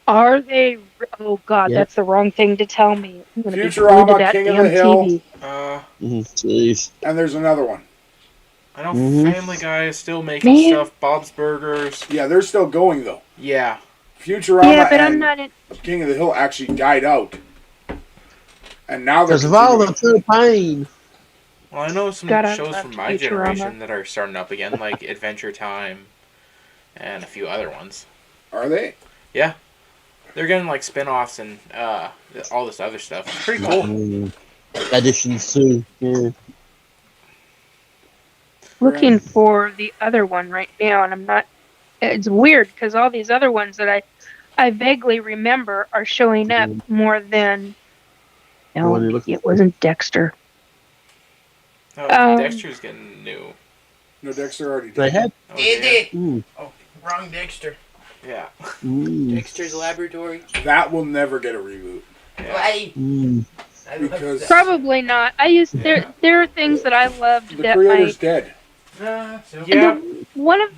Are they? Oh God, Yep. That's the wrong thing to tell me. I'm gonna Futurama, be glued to that King of damn the Hill. TV. Jeez. And there's another one. I know Family Guy is still making stuff. Bob's Burgers. Yeah, they're still going though. Yeah. Futurama but and I'm not in. King of the Hill actually died out. And now they're Because of all the propane. Well, I know some God, I shows loved from my Futurama. generation that are starting up again, like Adventure Time and a few other ones. Are they? Yeah. They're getting like spin-offs and all this other stuff. It's pretty cool. Additions too. Yeah. Looking for the other one right now, and I'm not. It's weird because all these other ones that I vaguely remember are showing up more than. No, it wasn't Dexter. Oh, Dexter's getting new. No, Dexter already did. They had. Oh, Did yeah. it? Oh, wrong Dexter. Yeah. Dexter's Laboratory. That will never get a reboot. Why? Because Probably not. There are things that I loved the that creator's dead. Yeah. One of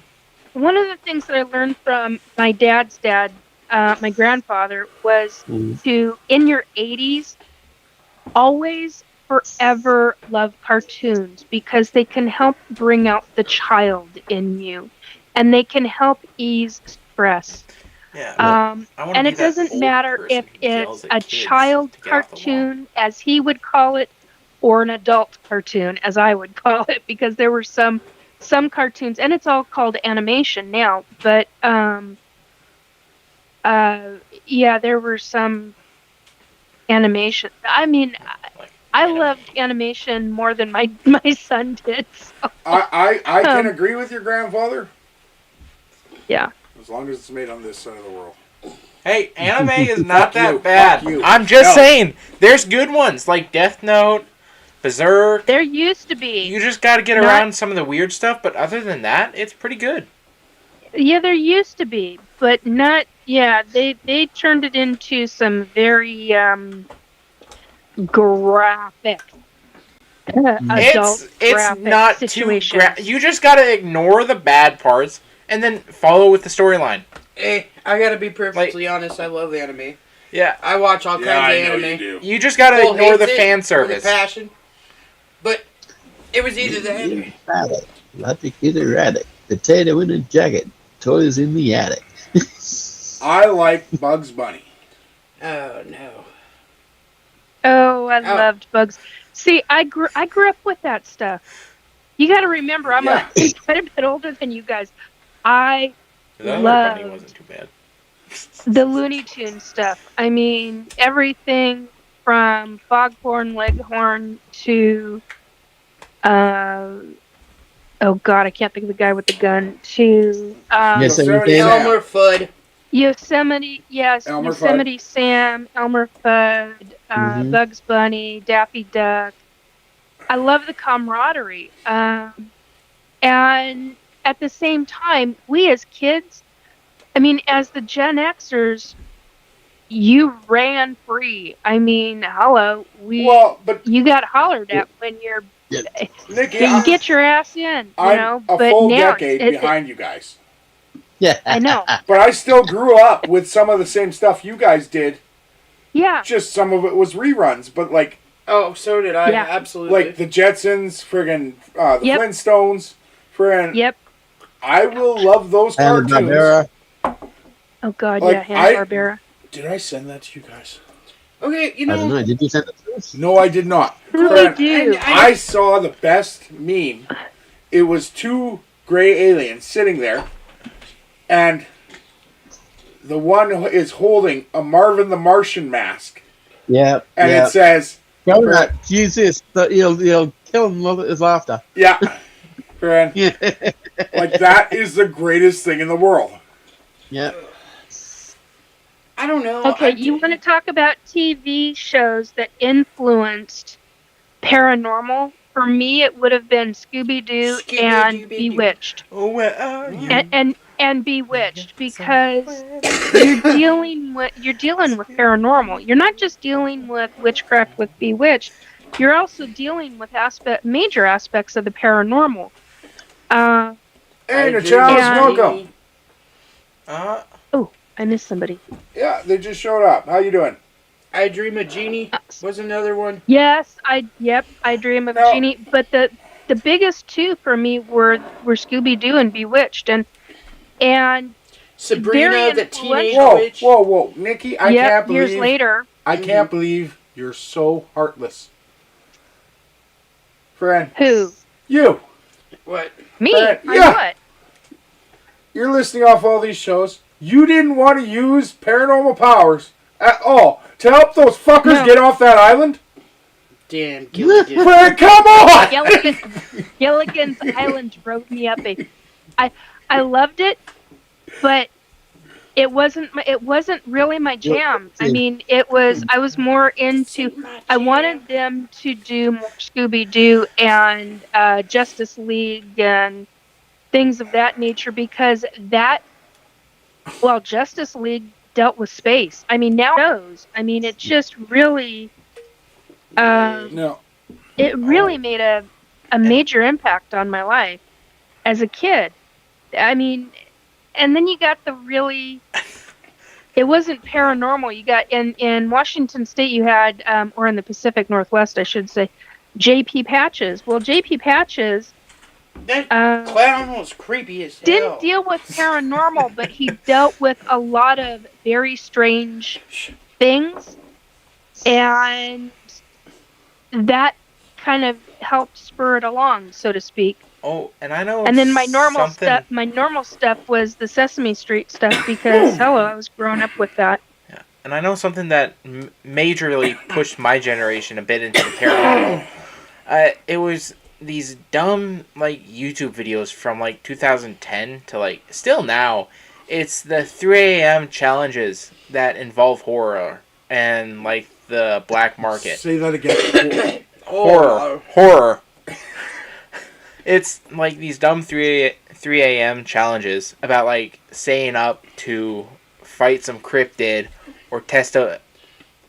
the things that I learned from my dad's dad, my grandfather, was to, in your 80s, always forever love cartoons because they can help bring out the child in you and they can help ease stress. Yeah. And it doesn't matter if it's a child cartoon, as he would call it, or an adult cartoon, as I would call it, because there were some cartoons, and it's all called animation now, but there were some animation. I mean, I loved animation more than my son did. So. I can agree with your grandfather. Yeah. As long as it's made on this side of the world. Hey, anime is not that you, bad. fuck you. I'm just saying, there's good ones like Death Note, Berserk. There used to be. You just got to get around some of the weird stuff, but other than that, it's pretty good. Yeah, there used to be, but not. Yeah, they turned it into some very graphic adult it's graphic not situations. you just got to ignore the bad parts and then follow with the storyline. Hey, I gotta be perfectly honest. I love anime. Yeah, I watch all kinds of anime. You do. You just got to ignore the fan service. With a passion. But it was either that. Logic is erratic. Potato in a jacket. Toys in the attic. I like Bugs Bunny. Oh no. Oh, I loved Bugs. See, I grew up with that stuff. You got to remember, I'm quite a bit older than you guys. I loved wasn't too bad. the Looney Tunes stuff. I mean, everything from Foghorn Leghorn to oh God, I can't think of the guy with the gun. To Elmer Fudd. Yosemite, yes, Elmer Yosemite Sam, Elmer Fudd, Bugs Bunny, Daffy Duck. I love the camaraderie. And at the same time, we as kids, I mean, as the Gen Xers, you ran free. I mean, hello, you got hollered at when you're. Nikki, you get your ass in, I'm know. a but full now decade behind you guys. Yeah. I know. But I still grew up with some of the same stuff you guys did. Yeah. Just some of it was reruns, but like. Oh, so did I. Yeah. Absolutely. Like the Jetsons, friggin' the Yep. Flintstones, friggin'. Yep. I will love those cartoons. Hanna-Barbera. Oh God, Like, yeah, Hanna-Barbera. Did I send that to you guys? Okay, you I don't know. know. Did you send it to us? No, I did not. Scooby Doo. I saw the best meme. It was 2 gray aliens sitting there, and the one is holding a Marvin the Martian mask, Yeah. and yeah. it says, Go back. Use this. You'll kill him with his laughter. "Yeah, friend, Yeah. like that is the greatest thing in the world." Yeah. I don't know. Okay, you want to talk about TV shows that influenced paranormal? For me, it would have been Scooby-Doo and Bewitched. Oh, where are you? And Bewitched, because you're dealing with paranormal. You're not just dealing with witchcraft with Bewitched. You're also dealing with major aspects of the paranormal. Hey, the child's welcome. Oh, I missed somebody. Yeah, they just showed up. How you doing? I Dream of Jeannie was another one. Yes, I Dream of Jeannie. But the biggest two for me were Scooby-Doo and Bewitched, and Sabrina very the Teenage Whoa, Witch. whoa, Nikki! I can't believe. years later. I can't believe you're so heartless, friend. Who? You. What? Me? Yeah. What? You're listing off all these shows. You didn't want to use paranormal powers at all to help those fuckers get off that island? Damn, Gilligan. Fred, come on! Gilligan's Island drove me up. I loved it, but it wasn't really my jam. I mean, I was more into. I wanted them to do more Scooby-Doo and Justice League and things of that nature, because Justice League dealt with space. I mean, now it knows. I mean, it just really, it really made a major impact on my life as a kid. I mean, and then you got it wasn't paranormal. You got, in Washington State, you had, or in the Pacific Northwest, I should say, J.P. Patches. Well, J.P. Patches, that clown was creepy as hell. didn't deal with paranormal, but he dealt with a lot of very strange things, and that kind of helped spur it along, so to speak. Oh, and I know. And then my normal stuff was the Sesame Street stuff, because I was growing up with that. Yeah, and I know something that majorly pushed my generation a bit into the paranormal. It was these dumb YouTube videos from 2010 to still now. It's the 3 a.m. challenges that involve horror and the black market. Say that again. Horror. It's these dumb 3 a.m. challenges about staying up to fight some cryptid or test a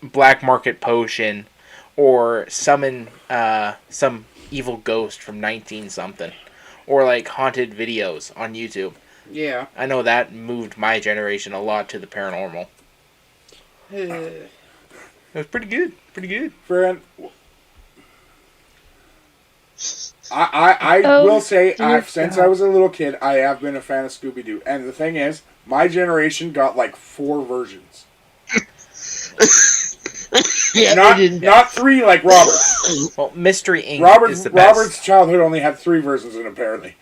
black market potion or summon some evil ghost from 19-something, or haunted videos on YouTube. Yeah. I know that moved my generation a lot to the paranormal. It was pretty good. Friend, I will say, since I was a little kid, I have been a fan of Scooby-Doo. And the thing is, my generation got 4 versions. Yeah, not 3 like Robert's. Well, Mystery Inc. is the best. Robert's childhood only had 3 versions in it, apparently.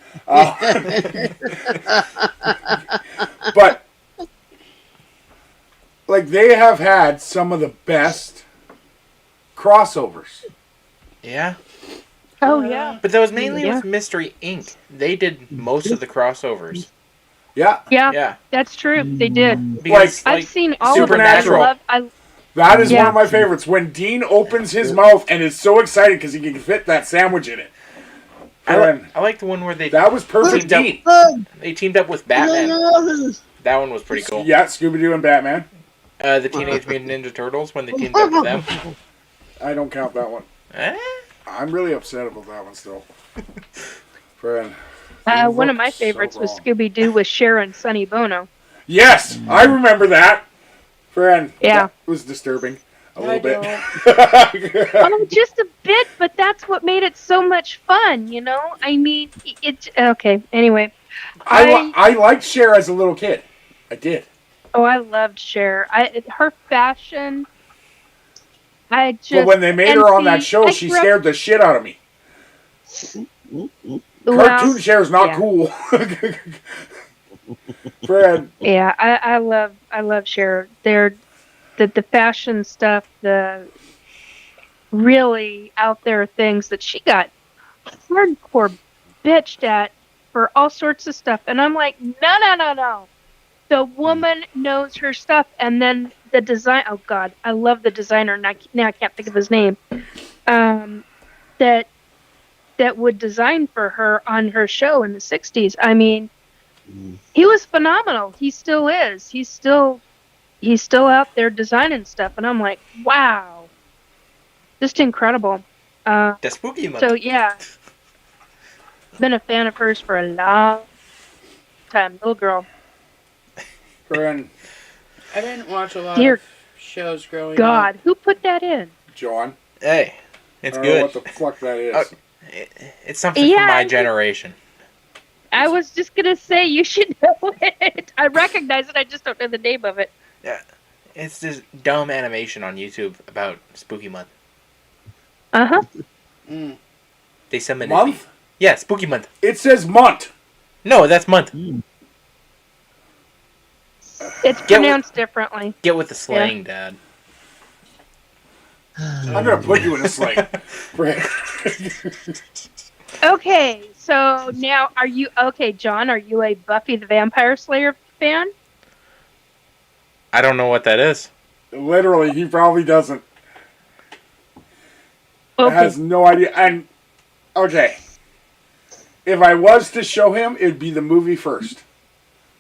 But they have had some of the best crossovers. Yeah. Oh, yeah. But that was mainly with Mystery Inc. They did most of the crossovers. Yeah. Yeah. That's true. They did. Because, I've seen all Supernatural. of them. That is one of my favorites. When Dean opens his mouth and is so excited because he can fit that sandwich in it. I like the one where that was perfect. They teamed up with Batman. That one was pretty cool. Yeah, Scooby-Doo and Batman. The Teenage Mutant Ninja Turtles, when they teamed up with them. I don't count that one. I'm really upset about that one still. Friend. One of my favorites was Scooby Doo with Cher and Sonny Bono. Yes, I remember that. Friend, Yeah. that was disturbing a little bit. Oh, just a bit, but that's what made it so much fun, you know? I mean, it's okay. Anyway, I liked Cher as a little kid. I did. Oh, I loved Cher. Her fashion. But when they made her on that show, she scared the shit out of me. Cartoon Cher's not cool. Fred. Yeah, I love Cher. The fashion stuff, the really out there things that she got hardcore bitched at for all sorts of stuff, and I'm like, no. The woman knows her stuff, and then the design. Oh God, I love the designer. Now I can't think of his name. That would design for her on her show in the '60s. I mean, he was phenomenal. He still is. He's still out there designing stuff, and I'm like, wow, just incredible. The spooky month. So yeah, been a fan of hers for a long time, little girl. Friend. I didn't watch a lot of shows growing up. God, who put that in? John. Hey, it's I good. don't know what the fuck that is. It's something from my generation. I was just gonna say you should know it. I recognize it. I just don't know the name of it. Yeah, it's this dumb animation on YouTube about Spooky Month. They submitted month. Yeah, Spooky Month. It says month. No, that's month. It's pronounced differently. Get with the slang, Dad. I'm gonna put you in a sling. Okay, so now John? Are you a Buffy the Vampire Slayer fan? I don't know what that is. Literally, he probably doesn't. Okay. Has no idea. And okay, if I was to show him, it'd be the movie first,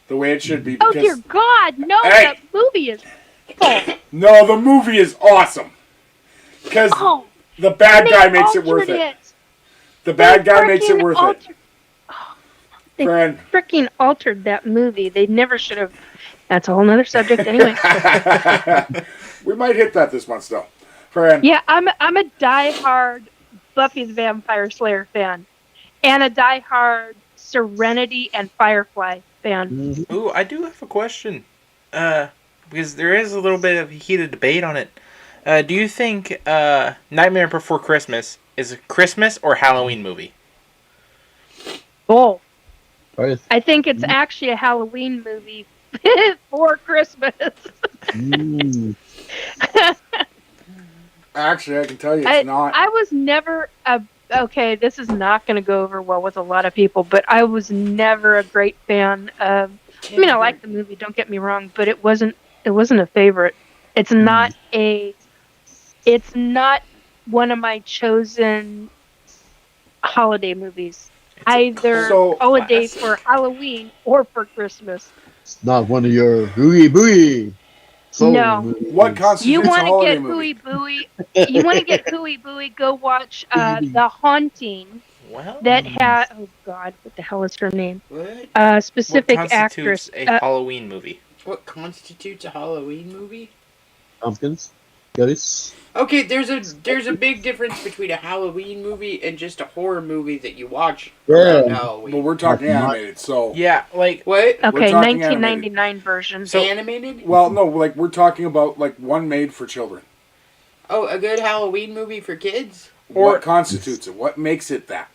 the way it should be. Oh dear God, no! Hey! That movie is full. No, the movie is awesome because the bad guy makes it worth it. The bad guy makes it worth it. They freaking altered that movie. They never should have. That's a whole nother subject, anyway. We might hit that this month, though. Friend. Yeah, I'm a diehard Buffy the Vampire Slayer fan, and a diehard Serenity and Firefly fan. Ooh, I do have a question. Because there is a little bit of heated debate on it. Do you think Nightmare Before Christmas is a Christmas or Halloween movie? Both. I think it's actually a Halloween movie for Christmas. Actually, I can tell you it's not. I was never okay, this is not going to go over well with a lot of people, but I was never a great fan of. I mean, I like the movie. Don't get me wrong, but it wasn't a favorite. It's not It's not one of my chosen holiday movies. Either holiday for Halloween or for Christmas. It's not one of your hooey booey. No. What constitutes a holiday movie? You want to get hooey booey? Go watch The Haunting. That had oh God, what the hell is her name? What? Specific what actress. A Halloween movie. What constitutes a Halloween movie? Pumpkins, ghosts. Okay, there's a big difference between a Halloween movie and just a horror movie that you watch around Halloween. But we're talking animated, so yeah, like what? Okay, 1999 version. So animated? Well, no, like we're talking about like one made for children. Oh, a good Halloween movie for kids? What constitutes it? What makes it that?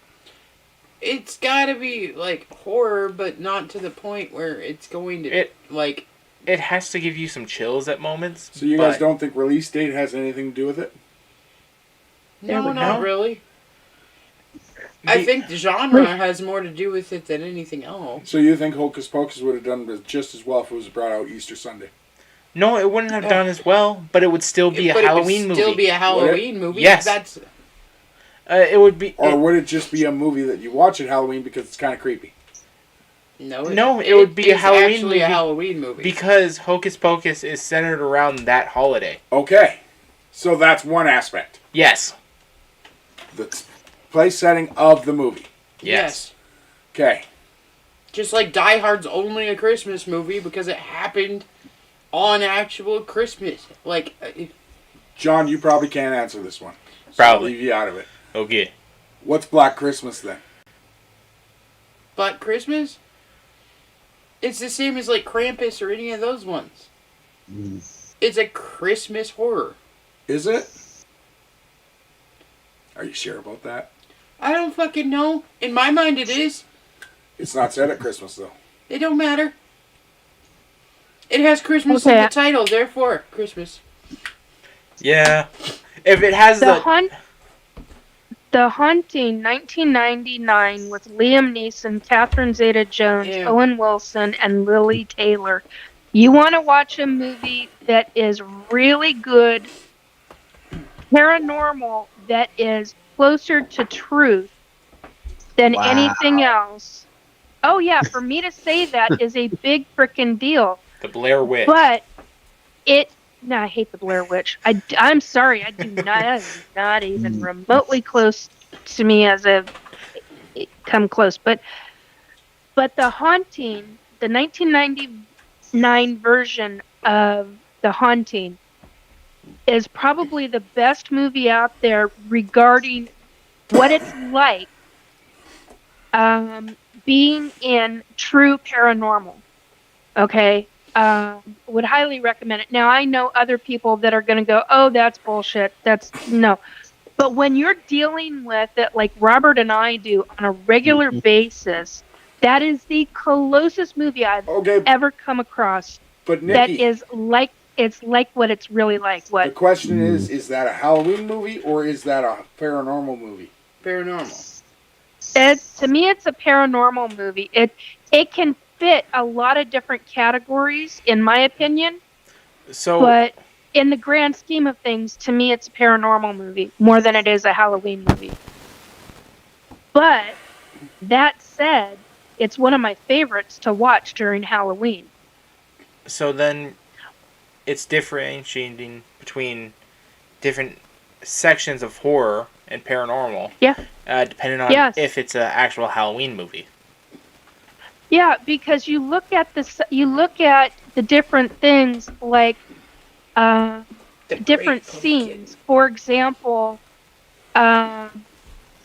It's gotta be like horror, but not to the point where it's going to like. It has to give you some chills at moments. So you guys don't think release date has anything to do with it? No, not really. I think the genre has more to do with it than anything else. So you think Hocus Pocus would have done just as well if it was brought out Easter Sunday? No, it wouldn't have done as well, but it would still be a Halloween movie. Still be a Halloween movie. Yes. That's. It would be. Or would it just be a movie that you watch at Halloween because it's kind of creepy? No, it would be a Halloween movie. A Halloween movie because Hocus Pocus is centered around that holiday. Okay, so that's one aspect. Yes. The place setting of the movie. Yes. Okay. Just like Die Hard's only a Christmas movie because it happened on actual Christmas. Like, John, you probably can't answer this one. So Probably. I'll leave you out of it. Okay. What's Black Christmas then? Black Christmas? It's the same as like Krampus or any of those ones. It's a Christmas horror. Is it? Are you sure about that? I don't fucking know. In my mind it is. It's not said at Christmas though. It don't matter. It has Christmas in the title, therefore Christmas. Yeah. If it has The Haunting, 1999, with Liam Neeson, Catherine Zeta-Jones, Yeah. Owen Wilson, and Lily Taylor. You want to watch a movie that is really good, paranormal, that is closer to truth than anything else. Oh yeah, for me to say that is a big frickin' deal. The Blair Witch. But I hate the Blair Witch. I'm sorry, I do not. That is not even remotely close to me as a come close. But The Haunting, the 1999 version of The Haunting, is probably the best movie out there regarding what it's like being in true paranormal. Okay? Would highly recommend it. Now, I know other people that are going to go, oh, that's bullshit. No. But when you're dealing with it like Robert and I do on a regular basis, that is the closest movie I've ever come across. But Nikki, that is like, it's like what it's really like. What? The question is that a Halloween movie or is that a paranormal movie? Paranormal. To me, it's a paranormal movie. It can fit a lot of different categories, in my opinion. But in the grand scheme of things, to me, it's a paranormal movie more than it is a Halloween movie. But that said, it's one of my favorites to watch during Halloween. So then, it's differentiating between different sections of horror and paranormal. Yeah. Depending on if it's an actual Halloween movie. Yeah, because you look at the different things like different scenes. For example,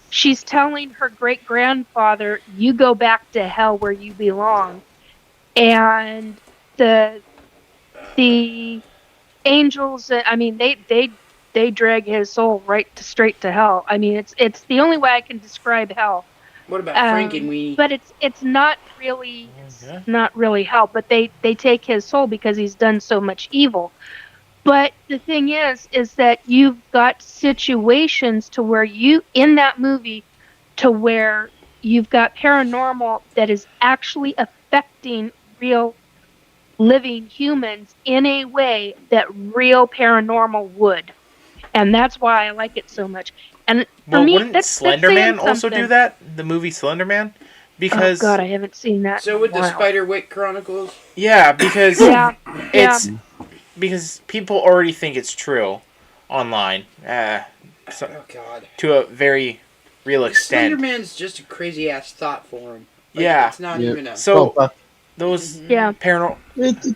she's telling her great-grandfather, "You go back to hell where you belong," and the angels. I mean, they drag his soul straight to hell. I mean, it's the only way I can describe hell. What about Frankenweenie? But it's not really hell. But they take his soul because he's done so much evil. But the thing is that you've got situations to where in that movie, to where you've got paranormal that is actually affecting real living humans in a way that real paranormal would. And that's why I like it so much. And for me, wouldn't that's Slender Man also something. do that? The movie Slender Man? Because Oh God, I haven't seen that. So with the Spiderwick Chronicles? Yeah, because it's because people already think it's true online. Oh God. To a very real extent. Slender Man's just a crazy ass thought form. It's not even a those paranormal,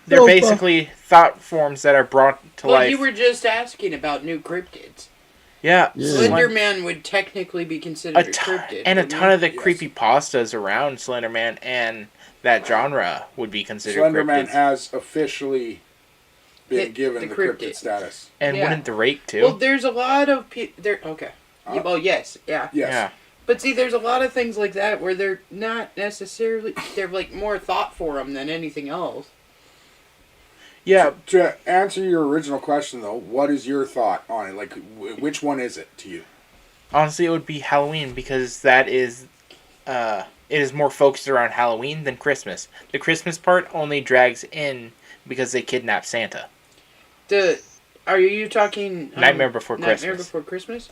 they're basically thought forms that are brought to life. You were just asking about new cryptids. Yeah. Slender Man would technically be considered a cryptid. And a ton of the creepypastas around Slender Man and that genre would be considered Slender cryptids. Man has officially been given the cryptid status. And wouldn't the Rake too? Well, there's a lot of well, yes. Yes. But see, there's a lot of things like that where they're not necessarily, they're like more thought for them than anything else. Yeah. To answer your original question, though, what is your thought on it? Like, which one is it to you? Honestly, it would be Halloween because that is, it is more focused around Halloween than Christmas. The Christmas part only drags in because they kidnap Santa. Are you talking Nightmare Before Christmas? Nightmare Before Christmas?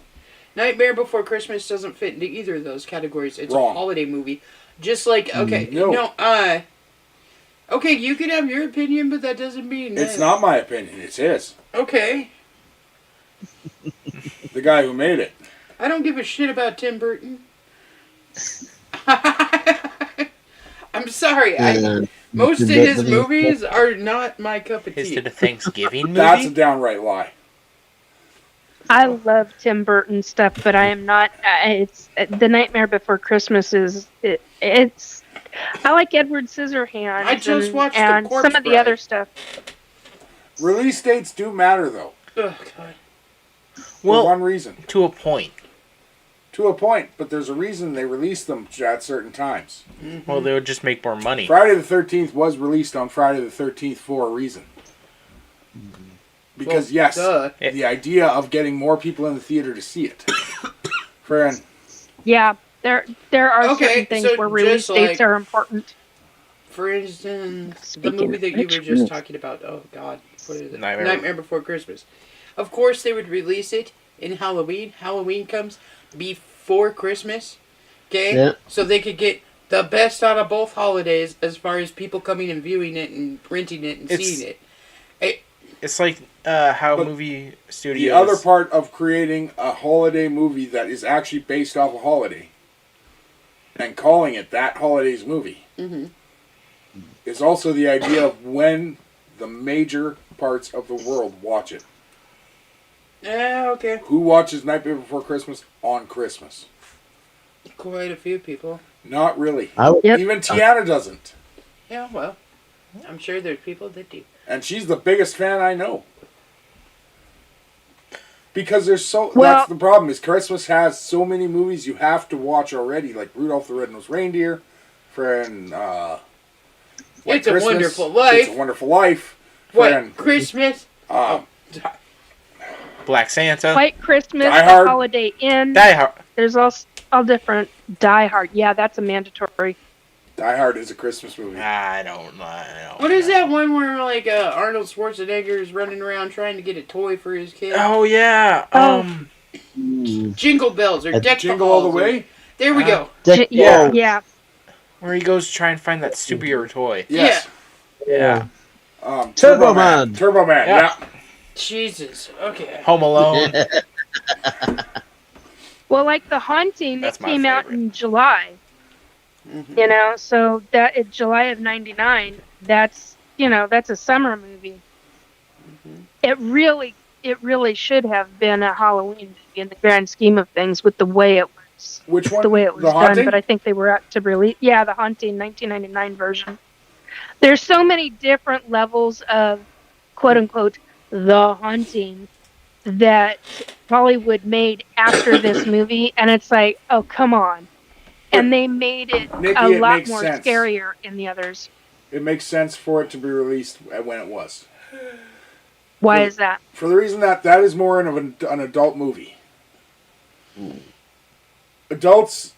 Nightmare Before Christmas doesn't fit into either of those categories. It's Wrong. a holiday movie. Just like, okay, okay, you can have your opinion, but that doesn't mean It's not my opinion. It's his. Okay. The guy who made it. I don't give a shit about Tim Burton. I I'm sorry. And Most of his movies are not my cup of Is tea. it a Thanksgiving movie? That's a downright lie. I love Tim Burton stuff, but I am not. It's The Nightmare Before Christmas is. It's. I like Edward Scissorhands. I just watched and The Corpse some of the Bride. other stuff. Release dates do matter, though. Oh, God. For one reason. To a point. To a point, but there's a reason they release them at certain times. Mm-hmm. Well, they would just make more money. Friday the 13th was released on Friday the 13th for a reason. Because, Well, yes, duh. the idea of getting more people in the theater to see it. Friend. Yeah, there are Okay, certain things so where release just dates like- are important. For instance, Speaking the movie of that you which, were just talking about. Oh, God. What is it? Nightmare. Before Christmas. Of course, they would release it in Halloween. Halloween comes before Christmas. Okay? Yeah. So they could get the best out of both holidays as far as people coming and viewing it and renting it and seeing it. It's like how But movie studios... The other part of creating a holiday movie that is actually based off a holiday and calling it that holiday's movie is also the idea of when the major parts of the world watch it. Okay. Who watches Nightmare Before Christmas on Christmas? Quite a few people. Not really. Yep. Even Tiana doesn't. Yeah, well, I'm sure there's people that do. And she's the biggest fan I know. Because there's Well- that's the problem, is Christmas has so many movies you have to watch already, like Rudolph the Red-Nosed Reindeer, friend, White It's a Christmas, Wonderful Life. It's a Wonderful Life. What? Friend, Christmas? Black Santa. White Christmas, Die The Hard. Holiday Inn. Die Hard. There's all different. Die Hard. Yeah, that's a mandatory. Die Hard is a Christmas movie. I don't know. What is that one where like Arnold Schwarzenegger is running around trying to get a toy for his kid? Oh, yeah. Oh. Jingle Bells or Deck Jingle All the Way? There we go. Yeah, yeah. Where he goes to try and find that superhero toy. Yes. Yeah. Turbo Man. Turbo Man, Yeah. yeah. Jesus. Okay. Home Alone. Well, like The Haunting, That's it my came out favorite. in July. You know, so that in July of '99, that's a summer movie. It really should have been a Halloween movie in the grand scheme of things, with the way it was. Which one? The way it was The done, Haunting? but I think they were out to release. Yeah, The Haunting, 1999 version. There's so many different levels of quote unquote The Haunting that Hollywood made after this movie, and it's like, oh, come on. And they made it Nikki, a it lot makes more sense. scarier in the others. It makes sense for it to be released when it was. Why is that? For the reason that is more of an adult movie. Adults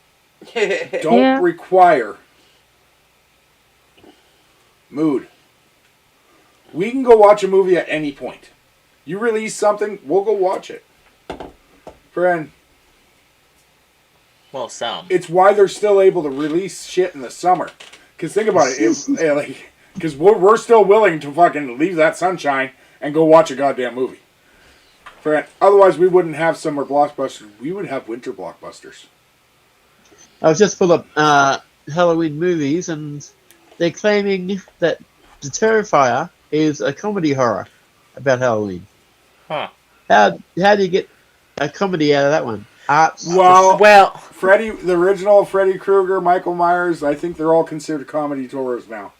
don't Yeah. require mood. We can go watch a movie at any point. You release something, we'll go watch it. Friend, Well, some. it's why they're still able to release shit in the summer. Because think about it, because we're still willing to fucking leave that sunshine and go watch a goddamn movie. Friend, otherwise we wouldn't have summer blockbusters. We would have winter blockbusters. I was just full of Halloween movies, and they're claiming that The Terrifier is a comedy horror about Halloween. Huh. How do you get a comedy out of that one? Well, Freddy, the original Freddy Krueger, Michael Myers, I think they're all considered comedy horrors now.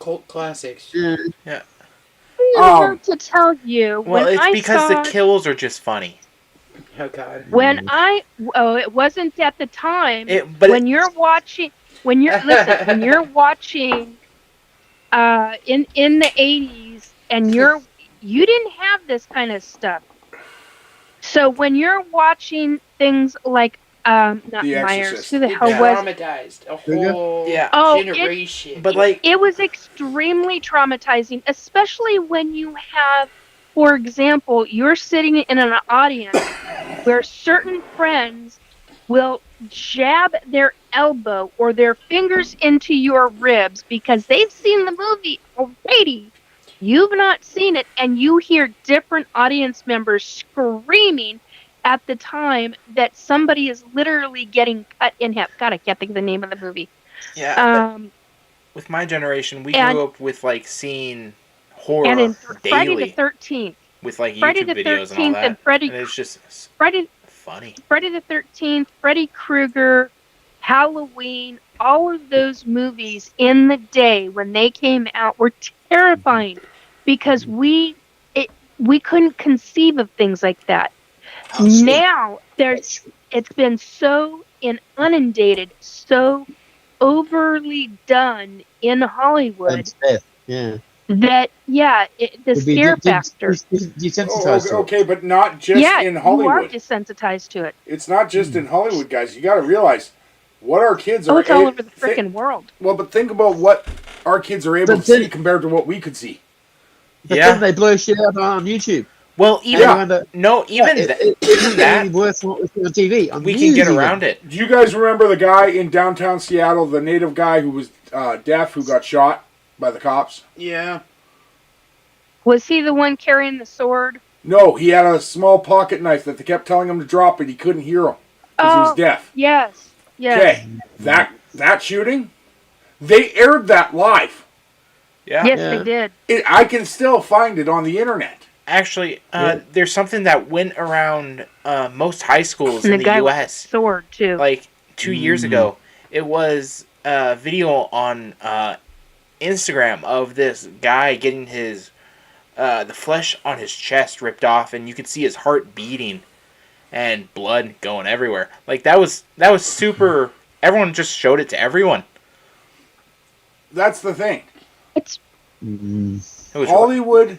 Cult classics. Yeah. I have to tell you, Well, when it's I because saw the kills are just funny. Oh God. it wasn't at the time. But when you're watching, when you're watching, in the 80s, and you didn't have this kind of stuff. So when you're watching things like not The Myers, Exorcist. who the It hell was? traumatized a whole generation. But like, it was extremely traumatizing, especially when you have, for example, you're sitting in an audience where certain friends will jab their elbow or their fingers into your ribs because they've seen the movie already. You've not seen it, and you hear different audience members screaming at the time that somebody is literally getting cut in half. God, I can't think of the name of the movie. Yeah. with my generation, we And- grew up with like seeing horror And in daily Friday the 13th, with like Friday YouTube the videos and all 13th that, and Freddy and it's just Friday funny. Friday the 13th, Freddy Krueger, Halloween, all of those movies in the day when they came out were terrifying because we couldn't conceive of things like that. Oh, shit. Now it's been so inundated, so overly done in Hollywood And Steph, yeah. that the scare factor. Desensitized to it. Okay, but not just Yeah, in you are Hollywood. desensitized to it. It's not just in Hollywood, guys. You got to realize what our kids Oh, are. it's all over the freaking world. Well, but think about what our kids are able to see compared to what we could see. But Yeah. then they blow shit up on YouTube. Well, even Yeah. even that, worse than what we see on TV. On we news can get even. around it. Do you guys remember the guy in downtown Seattle, the native guy who was deaf, who got shot by the cops? Yeah. Was he the one carrying the sword? No, he had a small pocket knife that they kept telling him to drop, but he couldn't hear him because he was deaf. Yes. Yes. Okay, that shooting, they aired that live. Yeah. Yes, Yeah. they did. I can still find it on the internet. Actually, there's something that went around most high schools And in the the guy with U.S. the sword too. like 2 years ago. It was a video on Instagram of this guy getting his the flesh on his chest ripped off, and you could see his heart beating and blood going everywhere. Like that was super. Everyone just showed it to everyone. That's the thing. It's It was Hollywood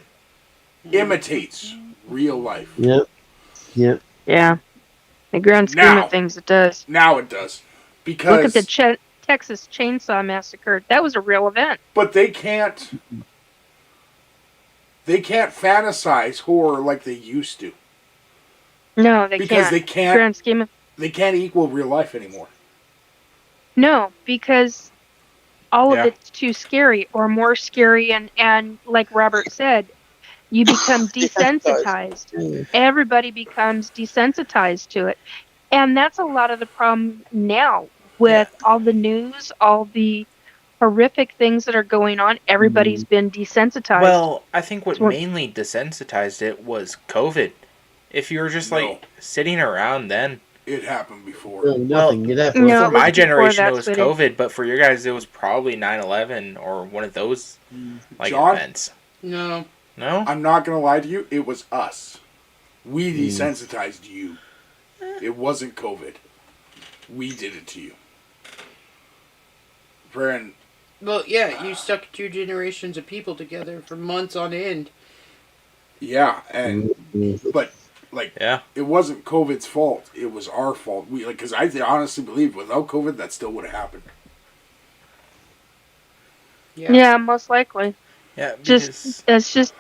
imitates real life. Yep. Yep. yeah. The grand scheme Now. of things, it does. Now it does. Because Look at the Texas Chainsaw Massacre. That was a real event. but they can't fantasize horror like they used to. No, they Because can't. they can't Grand scheme of they can't equal real life anymore. no, because all Yeah. of it's too scary or more scary, and like Robert said, you become desensitized. Yeah. Everybody becomes desensitized to it, and that's a lot of the problem now with all the news, all the horrific things that are going on. Everybody's been desensitized. Well, I think what So- mainly desensitized it was COVID. If you were just No. like sitting around then, It happened before. Really nothing. You'd have to- No, for it was my before generation that, it was sweetie. COVID, but for your guys it was probably 9/11 or one of those like John? events. No. No? I'm not gonna lie to you, it was us. We Hmm. desensitized you. It wasn't COVID. We did it to you. Friend, Well, yeah, you stuck 2 generations of people together for months on end. yeah, and but like Yeah. it wasn't COVID's fault. It was our fault. We because I honestly believe without COVID that still would have happened. yeah, most likely. Yeah, because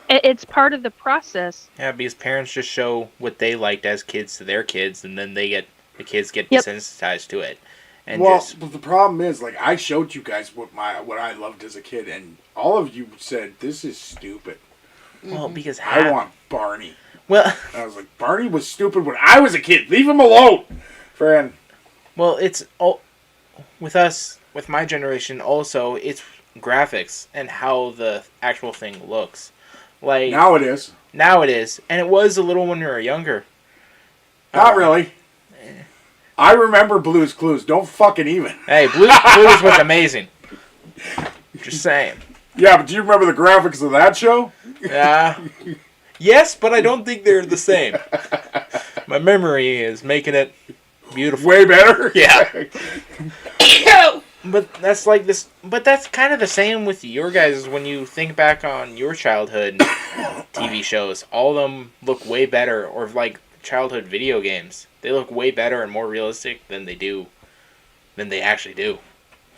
It's part of the process. because parents just show what they liked as kids to their kids, and then the kids get Yep. desensitized to it. And Well, just but the problem is, like, I showed you guys what I loved as a kid, and all of you said this is stupid. well, because I want Barney. well, And I was like, Barney was stupid when I was a kid. Leave him alone, friend. well, it's all with us, with my generation. Also, it's graphics and how the actual thing looks. Like Now it is. now it is, and it was a little when we were younger. Not really. I remember Blue's Clues. Don't fucking even. Hey, Blue's Clues was amazing. Just saying. Yeah, but do you remember the graphics of that show? Yeah. Yes, but I don't think they're the same. My memory is making it beautiful. Way better. Yeah. But that's like this. But that's kind of the same with your guys when you think back on your childhood TV shows. All of them look way better, or like childhood video games. They look way better and more realistic than they actually do.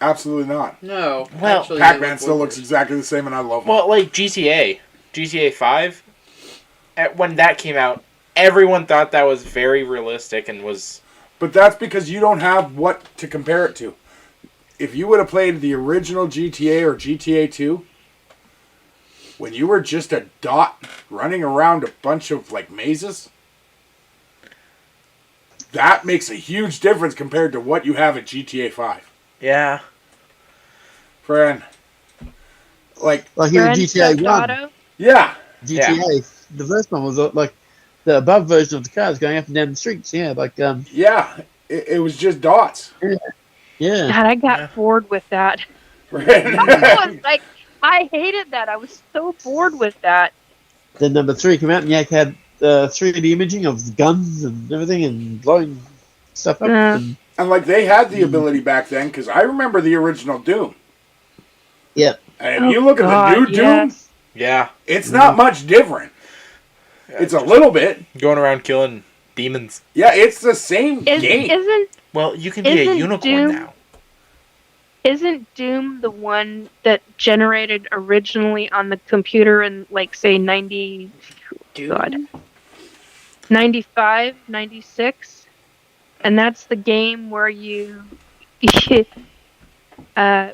Absolutely not. No. Well, actually, Pac-Man they look still looks worse. exactly the same, and I love him. Well, like GTA 5. When that came out, everyone thought that was very realistic and was. But that's because you don't have what to compare it to. If you would have played the original GTA or GTA 2, when you were just a dot running around a bunch of like mazes, that makes a huge difference compared to what you have at GTA 5. Yeah. Friend, like in Grand GTA Theft 1. Auto? yeah. GTA. The first one was like the above version of the cars going up and down the streets. Yeah, like Yeah, it was just dots. yeah. God, I got bored with that. Right. I was like, I hated that. I was so bored with that. Then number 3 came out and Yak had 3D imaging of guns and everything and blowing stuff up. And, And like they had the ability back then, because I remember the original Doom. yeah. And if you look at the new Doom, yes. Yeah. it's not much different. It's a little bit. Going around killing demons. Yeah, it's the same game. Isn't Well, you can be a Isn't unicorn Doom- now. Isn't Doom the one that generated originally on the computer in, like, say, 95, 96? And that's the game where you... it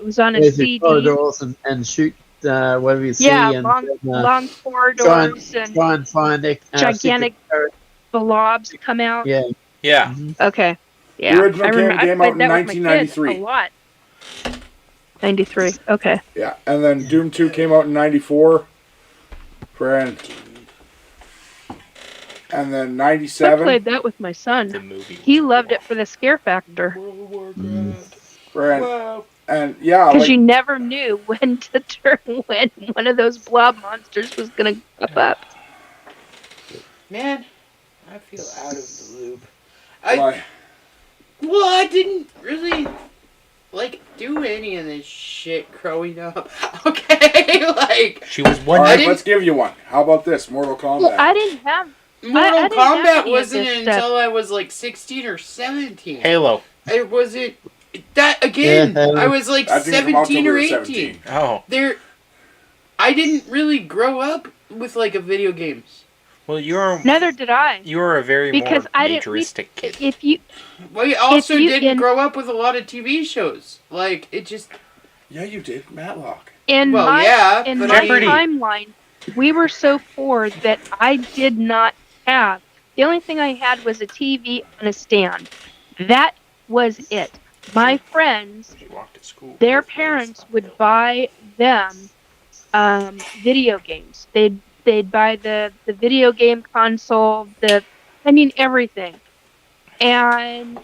was on a There's CD. corridors and shoot whatever you see. Yeah, and long corridors and try and find gigantic blobs come out. Yeah. Yeah. Mhm. Okay. Yeah. The original I remember, came I out in played that with my kids 1993. a lot. 93. Okay. Yeah, and then Doom 2 came out in 94. And then I 97. played that with my The son. movie. He loved it for the scare factor. And yeah, Because like, you never knew when to turn, when one of those blob monsters was going to pop up. Man, I feel out of the loop. why? Well, I didn't really do any of this shit growing up. Okay, like She was one. All right, didn't- let's give you one. How about this? Mortal Kombat. Well, I didn't have... Mortal I didn't have Kombat any of wasn't this until stuff. I was like 16 or 17. Halo. It wasn't that again. Yeah, I was like That didn't come out till 17 we or were 18. 17. Oh. I didn't really grow up with like a video games. Well, you're Neither did I. a very Because more I didn't read... naturistic kid. If you... We also you- didn't in- grow up with a lot of TV shows. Like it just Yeah, you did. Matlock. In Well, my, yeah, in but my I mean- timeline, we were so poor that I did not have. The only thing I had was a TV and a stand. That was it. My friends, She walked to school. their parents would buy them video games. They'd buy the video game console, everything. And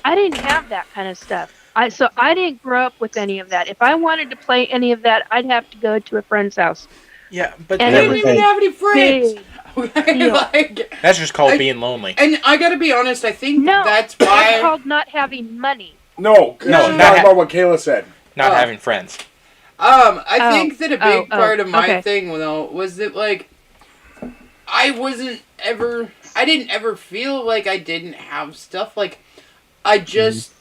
I didn't have that kind of stuff. So I didn't grow up with any of that. If I wanted to play any of that, I'd have to go to a friend's house. Yeah, but And I it didn't was even have any friends. Big. Like, that's just called I- being lonely. and I gotta be honest, I think No, that's that's why. called not having money. No, No, she's not talking ha- about what Kayla said. Not Oh. having friends. I Oh, think that a big oh, part of my okay. thing though was that like I didn't ever feel like I didn't have stuff. Like I just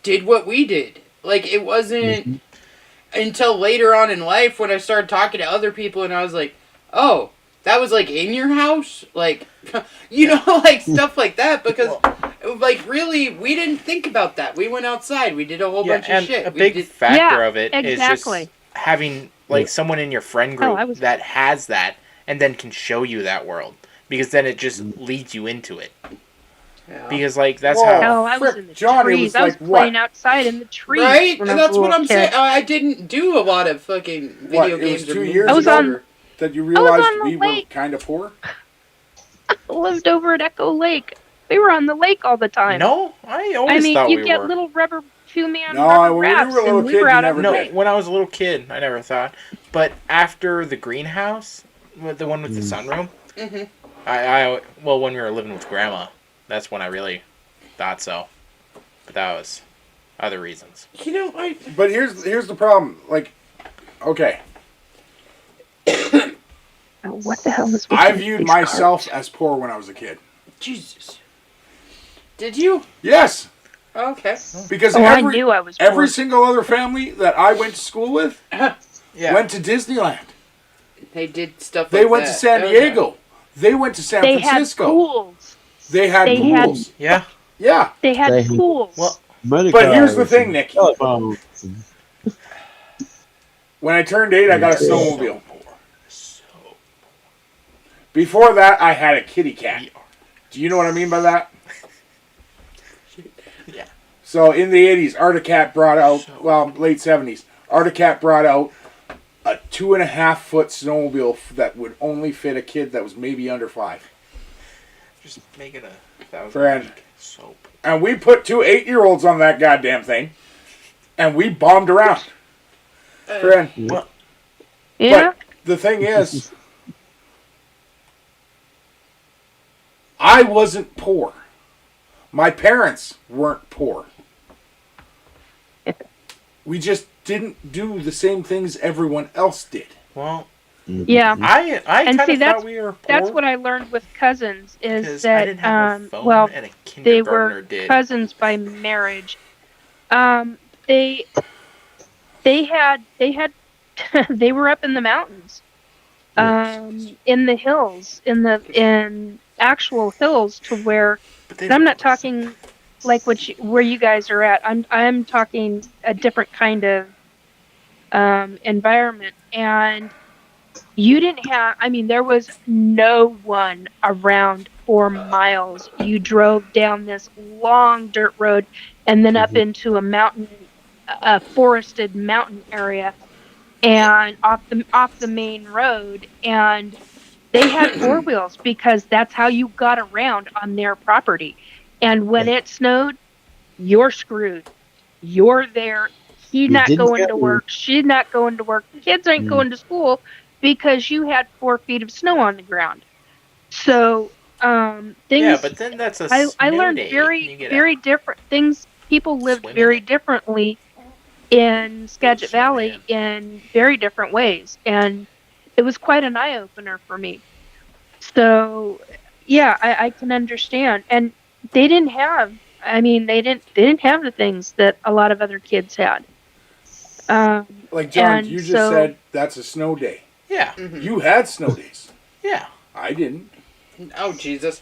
did what we did. Like it wasn't until later on in life when I started talking to other people and I was like, oh, that was like in your house? Like, like stuff like that because like really we didn't think about that. We went outside. We did a whole bunch of and shit. a We big did- factor Yeah, of it is exactly. just having like someone in your friend Oh, group I was- that has that and then can show you that world because then it just leads you into it. Yeah. Because like that's Whoa. how No, I was frick, in the John, it trees. was I was like playing what? outside in the trees. Right? when And I was that's a what little I'm kid. saying. I didn't do a lot of fucking video What, it games. was 2 or years I was ago on- that you realized on the we were lake. kind of poor? I lived over at Echo Lake. We were on the lake all the time. No, I always I mean, thought you we get were. little rubber 2-man No, rubber when you rafts, were a little and we kid, were you out on never the No, lake. when I was a little kid, I never thought. But after the greenhouse, the one with the sunroom, well, when we were living with Grandma, that's when I really thought so. But that was other reasons. You know, But here's the problem. Like, okay, Oh, what the hell is with I these viewed big myself cards? as poor when I was a kid. Jesus. Did you? Yes, Okay. because Oh, I every knew I was every poor. single other family that I went to school with Yeah. went to Disneyland. They did stuff They like went that. to San Okay. Diego. They went to San They had Francisco. pools. They had They had- pools. Yeah. Yeah, They had They- pools. Well, Motor but here's the cars thing, and Nick. telephones and- When I turned 8, I got a Yeah. snowmobile. Before that, I had a kitty cat. Do you know what I mean by that? Yeah. So in the 80s, Articat brought out, well, late 70s, Articat brought out a 2.5-foot snowmobile that would only fit a kid that was maybe under 5. Just making a 1,000 Friend. soap. And we put 2 8-year-olds on that goddamn thing, and we bombed around. Friend. What? Yeah. But the thing is, I wasn't poor. My parents weren't poor. We just didn't do the same things everyone else did. Well, Yeah. I And kind see, of thought we were poor. That's what I learned with cousins is 'cause that I didn't have a phone well, and a they kindergartner were did. cousins by marriage. They had they were up in the mountains, in the hills, in actual hills, to where. But they And I'm not didn't- talking like where you guys are at. I'm talking a different kind of environment, and you didn't have. I mean, there was no one around for miles. You drove down this long dirt road, and then up into a mountain, a forested mountain area, and off the main road, and they had 4 wheels because that's how you got around on their property. And when it snowed, you're screwed. You're there. He's not didn't going get to work. She's not going to work. Kids ain't going to school because you had 4 feet of snow on the ground. So things. Yeah, but then that's a I snow learned day. very You get very different things. People lived Swimming very it. differently in Skagit Sure, Valley in very different ways, and it was quite an eye opener for me. So, yeah, I can understand. And they didn't have. I mean, they didn't have the things that a lot of other kids had. Like, John, And you just so- said that's a snow day. Yeah, You had snow days. yeah. I didn't. Oh Jesus,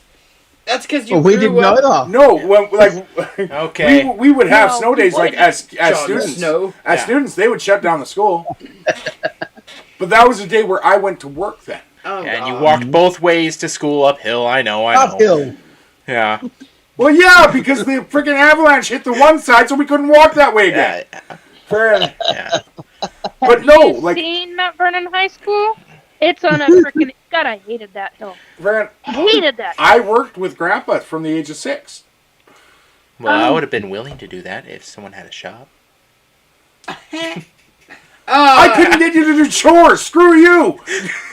that's because you Well, we grew didn't up. know that. No, when, like Okay. we would have No, snow days like as John students. Snow. As Yeah. students, they would shut down the school. But that was a day where I went to work then. Oh, And you God. walked both ways to school uphill. I know. Uphill. Yeah. Well, yeah, because the freaking avalanche hit the one side, so we couldn't walk that way again. Yeah. For- But no, you like, seen Mount Vernon High School? It's on a freaking. God, I hated that hill. Fran, Hated that. I worked with Grandpa from the age of 6. Well, I would have been willing to do that if someone had a shop. I couldn't get you to do chores. Screw you.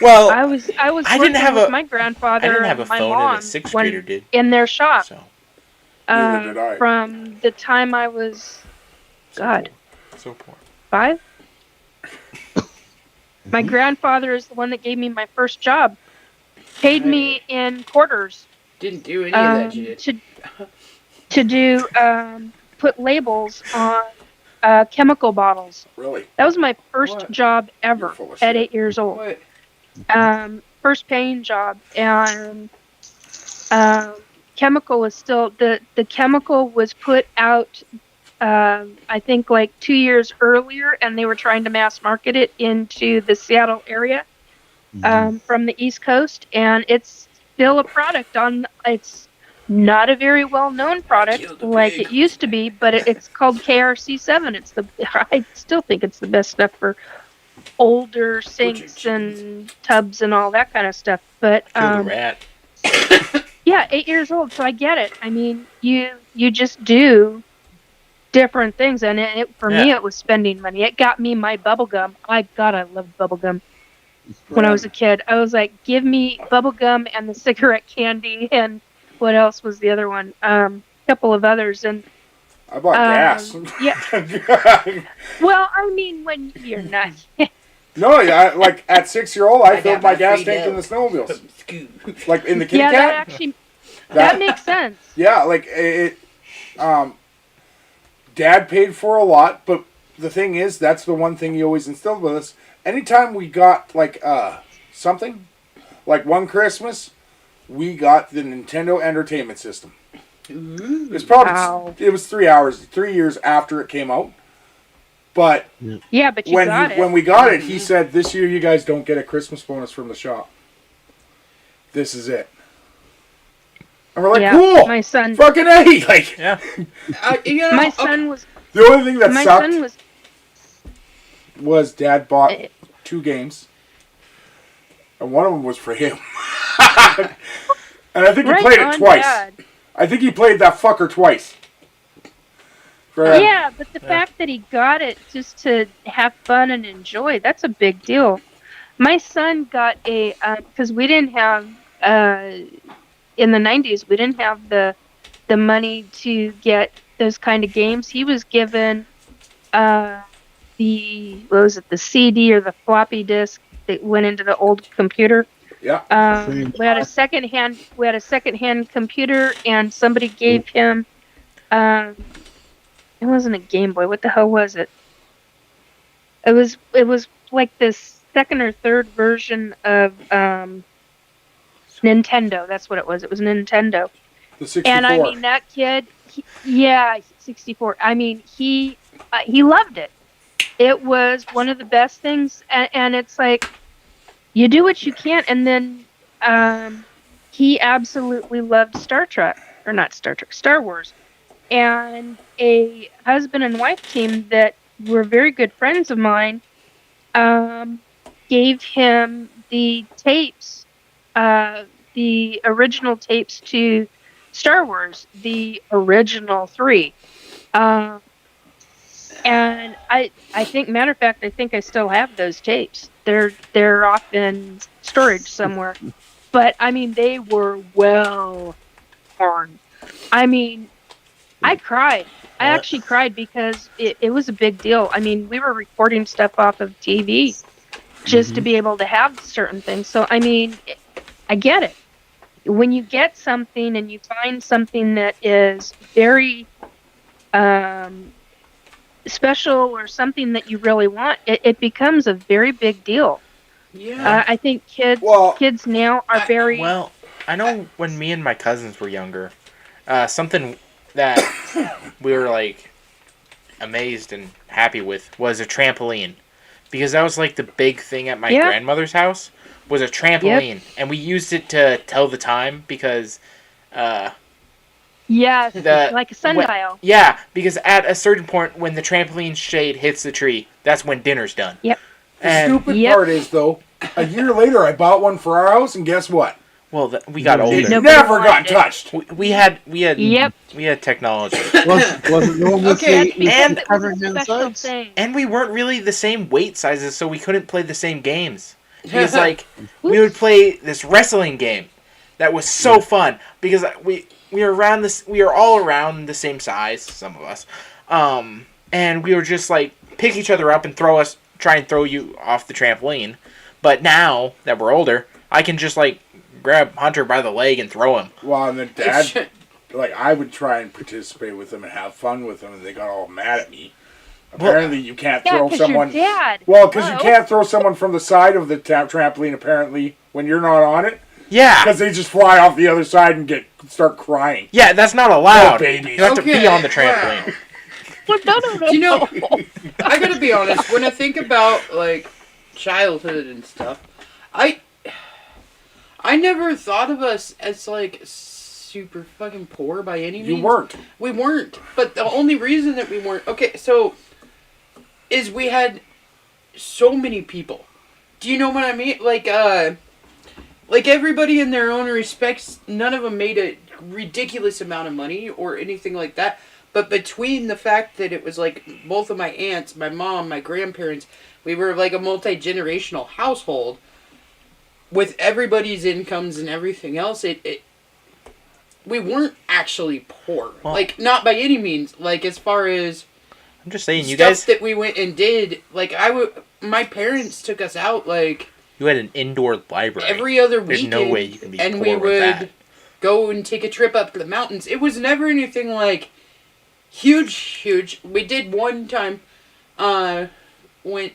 Well, I was I working didn't have with a- my grandfather I didn't have a and my phone mom and a 6th when- grader did. in their shop. So. Neither did I. From the time I was, God, So poor. 5. My grandfather is the one that gave me my first job. Paid me in quarters Didn't do any of that shit. to do put labels on chemical bottles. Really? That was my first What? job You're ever full of at shit. 8 years old. What? First paying job, and chemical was still the chemical was put out. I think like 2 years earlier, and they were trying to mass market it into the Seattle area from the East Coast, and it's still a product on. It's not a very well known product Killed a like pig. it used to be, but it's called KRC7. It's I still think it's the best stuff for older sinks chickens. and tubs and all that kind of stuff. But Killed a rat. yeah, 8 years old, so I get it. I mean, you just do different things, and for me, Yeah. it was spending money. It got me my bubble gum. I loved bubble gum when I was a kid. I was like, give me bubble gum and the cigarette candy, and what else was the other one? A couple of others, and I bought gas. yeah. Well, I mean, when you're not. No, yeah, like at 6-year-old, I I filled got my my gas free tank in milk. the snowmobiles. Scoo. Like in the kitty Yeah, that cat. actually that makes sense. Yeah, like it. Dad paid for a lot, but the thing is, that's the one thing he always instilled with us. Anytime we got like something, like one Christmas, we got the Nintendo Entertainment System. It's probably Wow. it was 3 years after it came out. But Yeah, but you got it. when we got it, he said, "This year you guys don't get a Christmas bonus from the shop. This is it." And we're like, Yeah, "Cool, my son. fucking A!" Like, Yeah. You know, My okay. son was. the only thing that My sucked son was. was Dad bought 2 games. And one of them was for him. And I think he played it twice. Dad. I think he played that fucker twice. Yeah, but the fact that he got it just to have fun and enjoy, that's a big deal. My son got a, because we didn't have, in the 90s, we didn't have the money to get those kind of games. He was given the CD or the floppy disk that went into the old computer. Yeah. We had a secondhand computer, and somebody gave him, it wasn't a Game Boy. What the hell was it? It was like this second or third version of Nintendo. That's what it was. It was Nintendo. The 64. And I mean, that kid, 64. I mean, he loved it. It was one of the best things, and it's like, you do what you can, and then he absolutely loved Star Wars. And a husband and wife team that were very good friends of mine gave him the tapes, the original tapes to Star Wars, the original 3. And I think, matter of fact, I think I still have those tapes. They're off in storage somewhere. But I mean, they were well torn. I mean, I cried. I actually cried because it was a big deal. I mean, we were recording stuff off of TV just to be able to have certain things. So, I mean, I get it. When you get something and you find something that is very special or something that you really want, it becomes a very big deal. Yeah. I think kids now are very... Well, I know when me and my cousins were younger, something that we were, like, amazed and happy with was a trampoline. Because that was, like, the big thing at my grandmother's house, was a trampoline. Yep. And we used it to tell the time because... Yes, like a sundial. Yeah, because at a certain point, when the trampoline shade hits the tree, that's when dinner's done. Yep. The stupid part is, though, a year later I bought one for our house, and guess what? Well, we got older. It never got touched. We had technology. Was it the one with and covering insides? And we weren't really the same weight sizes, so we couldn't play the same games. Because, like, we would play this wrestling game that was so fun because we were all around the same size, some of us, and we were just like pick each other up and try and throw you off the trampoline. But now that we're older, I can just like grab Hunter by the leg and throw him. Well, and then Dad, like I would try and participate with them and have fun with them, and they got all mad at me. Apparently, you can't throw someone. Your dad. Well, because you can't throw someone from the side of the trampoline. Apparently, when you're not on it. Yeah. Because they just fly off the other side and start crying. Yeah, that's not allowed. Oh, babies. You have to be on the trampoline. No. You know, I gotta be honest. When I think about like childhood and stuff, I never thought of us as like super fucking poor by any means. You weren't. We weren't. But the only reason that we weren't is we had so many people. Do you know what I mean? Like everybody in their own respects, none of them made a ridiculous amount of money or anything like that. But between the fact that it was like both of my aunts, my mom, my grandparents, we were like a multi-generational household with everybody's incomes and everything else. We weren't actually poor. Well, like, not by any means. Like, as far as I'm just saying, you guys that we went and did, like, my parents took us out, like, you had an indoor library every other weekend. There's no way you can be and poor we with would that. Go and take a trip up to the mountains. It was never anything like huge. We did one time, went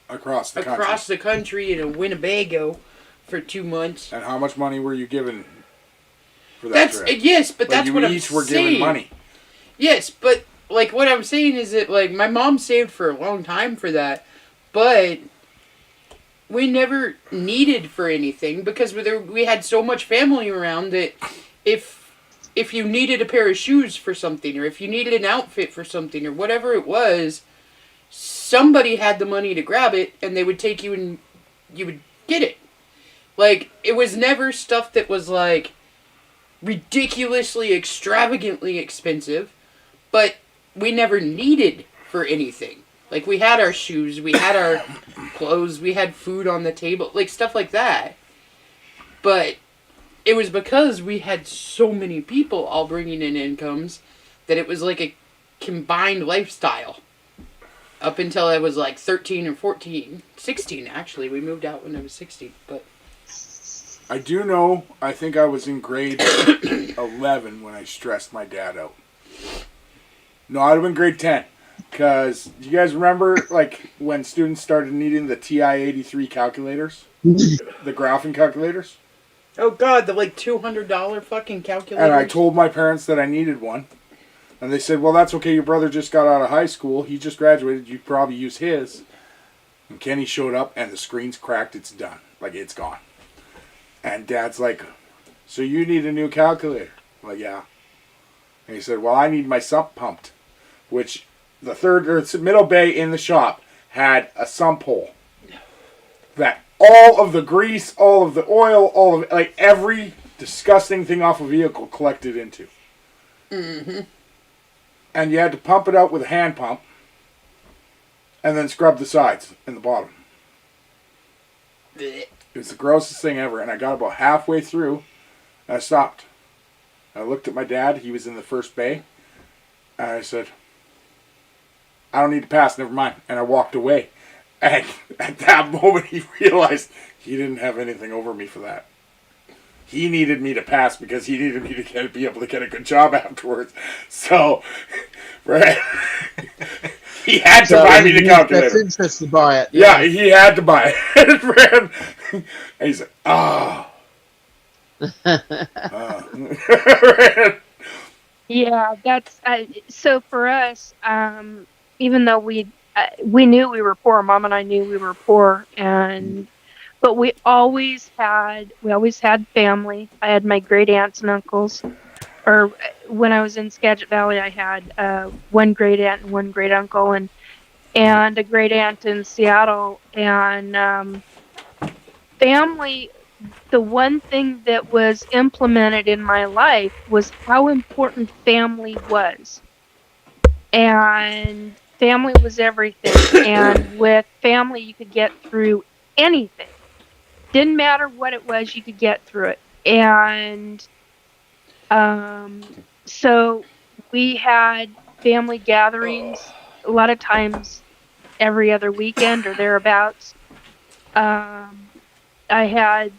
across the country in a Winnebago for 2 months. And how much money were you given for that trip? Yes, but that's what I'm saying. You each were given money. Yes, but like what I'm saying is that like my mom saved for a long time for that, but we never needed for anything because we had so much family around that if you needed a pair of shoes for something or if you needed an outfit for something or whatever it was, somebody had the money to grab it, and they would take you and you would get it. Like, it was never stuff that was, like, ridiculously, extravagantly expensive, but we never needed for anything. Like, we had our shoes, we had our clothes, we had food on the table, like, stuff like that. But it was because we had so many people all bringing in incomes that it was like a combined lifestyle. Up until I was like 13 or 14. 16, actually. We moved out when I was 16. But I do know, I think I was in grade 11 when I stressed my dad out. No, I'd have been grade 10. Because, do you guys remember, like, when students started needing the TI-83 calculators? The graphing calculators? oh god, the like $200 fucking calculator. And I told my parents that I needed one. And they said, well, that's okay. Your brother just got out of high school. He just graduated. You'd probably use his. And Kenny showed up, and the screen's cracked. It's done. Like, it's gone. And Dad's like, so you need a new calculator? I'm like, yeah. And he said, well, I need my sump pumped. Which the middle bay in the shop had a sump hole. That all of the grease, all of the oil, all of it, like every disgusting thing off a vehicle collected into. Mm-hmm. And you had to pump it out with a hand pump. And then scrub the sides and the bottom. It was the grossest thing ever. And I got about halfway through. And I stopped. I looked at my dad. He was in the first bay. And I said, I don't need to pass. Never mind. And I walked away. And at that moment he realized he didn't have anything over me for that. He needed me to pass because he needed me to be able to get a good job afterwards. So, right, he had to buy me the calculator. That's interesting to buy it. Yeah, he had to buy it. And he said, oh. Yeah, that's so for us. Even though we knew we were poor, Mom and I knew we were poor, but we always had family. I had my great aunts and uncles, or when I was in Skagit Valley, I had one great aunt and one great uncle, and a great aunt in Seattle, and family. The one thing that was implemented in my life was how important family was. And family was everything. And with family, you could get through anything. Didn't matter what it was, you could get through it. And so we had family gatherings a lot of times every other weekend or thereabouts. I had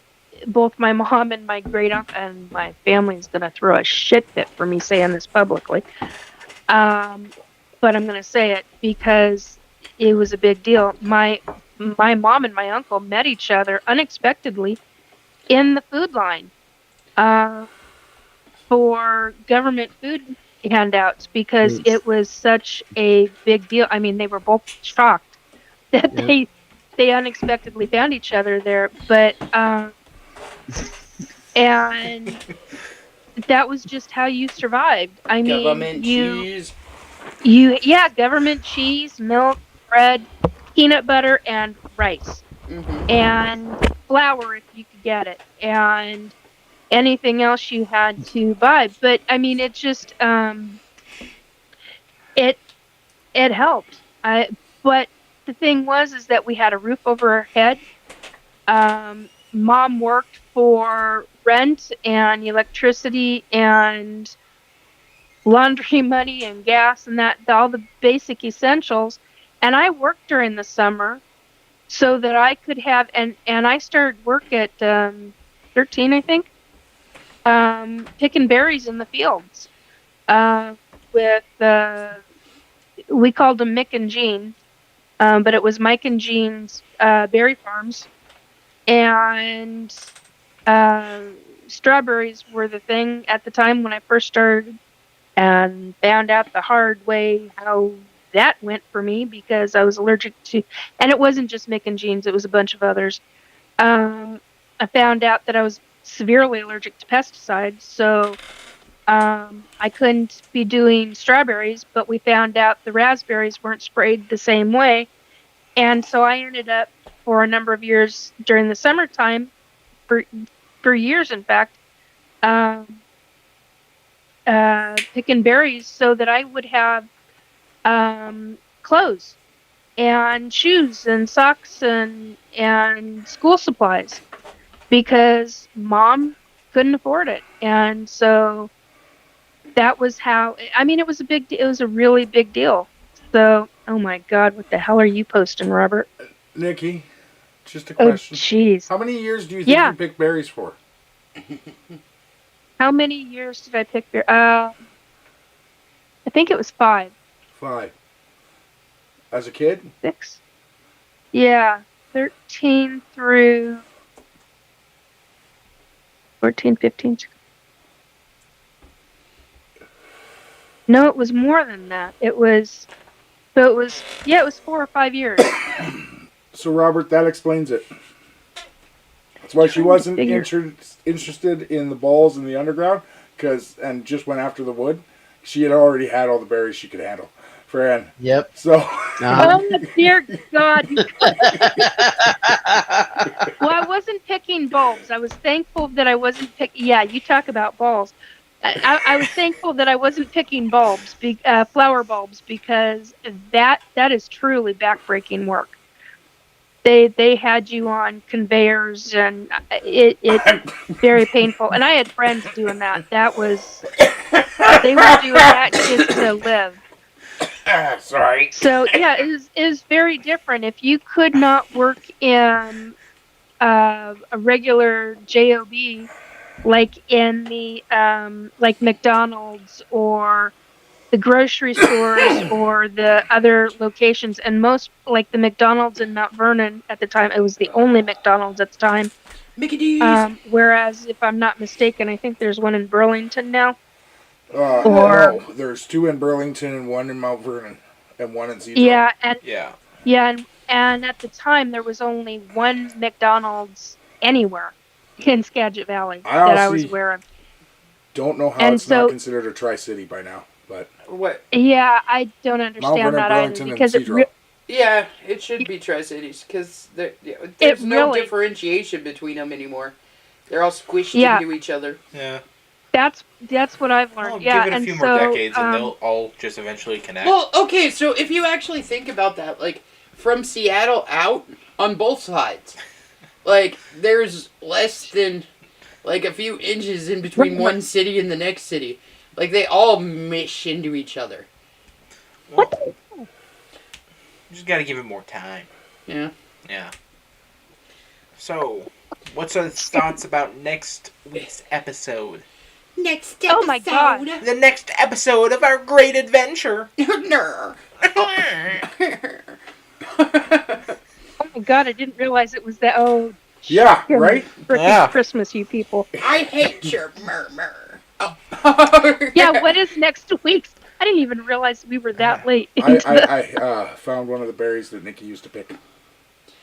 both my mom and my great uncle, and my family's gonna throw a shit fit for me saying this publicly. But I'm gonna say it because it was a big deal. My mom and my uncle met each other unexpectedly in the food line for government food handouts because it was such a big deal. I mean, they were both shocked that they unexpectedly found each other there, but and that was just how you survived. I mean, government cheese. Government cheese, milk, bread, peanut butter, and rice, and flour if you could get it, and anything else you had to buy. But I mean, it just it helped. But the thing is that we had a roof over our head. Mom worked for rent and electricity and laundry money and gas and all the basic essentials. And I worked during the summer so that I could have, and I started work at 13, I think, picking berries in the fields with, we called them Mick and Jean, but it was Mike and Jean's berry farms. And strawberries were the thing at the time when I first started, and found out the hard way how that went for me because I was allergic to, and it wasn't just Mick and Jean's, it was a bunch of others. I found out that I was severely allergic to pesticides, so I couldn't be doing strawberries, but we found out the raspberries weren't sprayed the same way, And so I ended up for a number of years during the summertime, for years in fact, picking berries so that I would have clothes and shoes and socks and school supplies because mom couldn't afford it. And so that was how, I mean, it was a really big deal. So, oh my God, what the hell are you posting, Robert? Nikki, just a Oh, question. jeez. How many years do you think you picked berries for? How many years did I pick berries? I think it was 5. 5. As a kid? 6. Yeah, 13 through 14, 15. No, it was more than that. It was 4 or 5 years. So, Robert, that explains it. That's why she wasn't interested in the balls in the underground, and just went after the wood. She had already had all the berries she could handle. Fran. Yep. So. Oh, dear God. Well, I wasn't picking bulbs. I was thankful that I wasn't picking. Yeah, you talk about balls. I was thankful that I wasn't picking bulbs, flower bulbs, because that is truly backbreaking work. They had you on conveyors, and it's very painful. And I had friends doing that. They were doing that just to live. Sorry. So yeah, it is very different. If you could not work in a regular job, like in the like McDonald's or the grocery stores or the other locations, and most, like the McDonald's in Mount Vernon at the time, it was the only McDonald's at the time. Mickey D's. Whereas, if I'm not mistaken, I think there's one in Burlington now. No, there's 2 in Burlington and 1 in Mount Vernon and 1 in Cedar. Yeah, and at the time there was only 1 McDonald's anywhere in Skagit Valley that I was aware of. Don't know how it's not considered a Tri-City by now, but what? Yeah, I don't understand that either, because yeah, it should be Tri-Cities, because there's no differentiation between them anymore. They're all squished into each other. Yeah. That's what I've learned. Give it a few more decades and they'll all just eventually connect. Well, okay, so if you actually think about that, like, from Seattle out, on both sides, like, there's less than, like, a few inches in between one city and the next city. Like, they all mesh into each other. Well, you just gotta give it more time. Yeah. Yeah. So, what's our thoughts about next week's episode? Next episode. Oh my God. The next episode of our great adventure. No. Oh my God, I didn't realize it was that. Oh. Yeah, right? Frickin' Christmas, you people. I hate your murmur. Oh. Yeah, what is next week's? I didn't even realize we were that late. I found one of the berries that Nikki used to pick.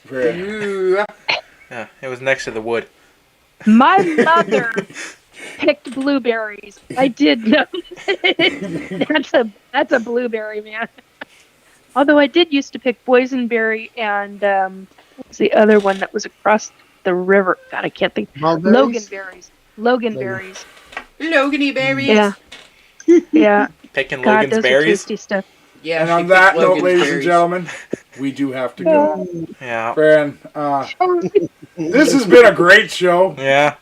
Yeah, it was next to the wood. My mother picked blueberries. I did know. That's a blueberry, man. Although I did used to pick boysenberry and what's the other one that was across the river? God, I can't think. Loganberries. Loganberries. Logany berries. Yeah. Yeah. Picking God, Logan's those berries. Are tasty stuff. Yeah. And on that note, ladies and gentlemen, we do have to go. Yeah. Fran, this has been a great show. Yeah.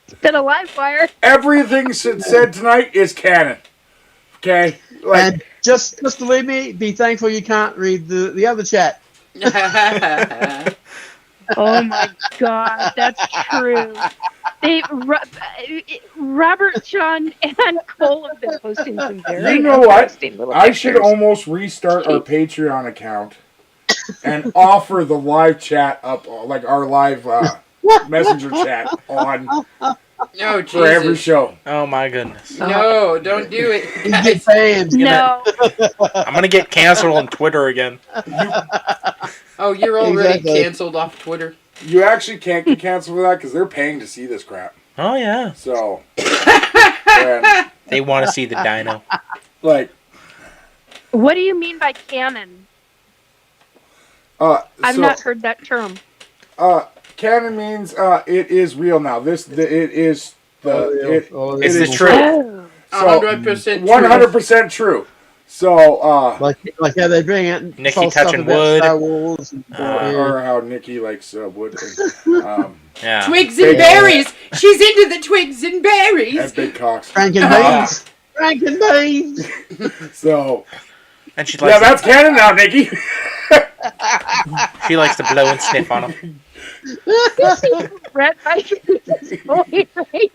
It's been a live wire. Everything said tonight is canon. Okay? And just believe me, be thankful you can't read the other chat. Oh my God, that's true. Robert, John, and Cole have been posting some very You know what? I should pictures. almost restart our Patreon account and offer the live chat up, like our live messenger chat on No, for every show. Oh my goodness. No, don't do it. Get fans. No. I'm gonna get canceled on Twitter again. Oh, you're already canceled off Twitter. You actually can't get canceled for that because they're paying to see this crap. Oh yeah. So, and, They want to see the dino. like, What do you mean by canon? I've not heard that term. Canon means it is real now. It is the truth. Oh. 100% 100% true. So like how they bring out Nikki false stuff touching about wood. Star Wars and, or how Nikki likes wood. Yeah. Twigs and berries. She's into the twigs and berries. And big cocks. Frank and Beans. Frank and Beans. So And she likes yeah, that's canon now, Nikki. she likes to blow and sniff on them. Brett, I can this point right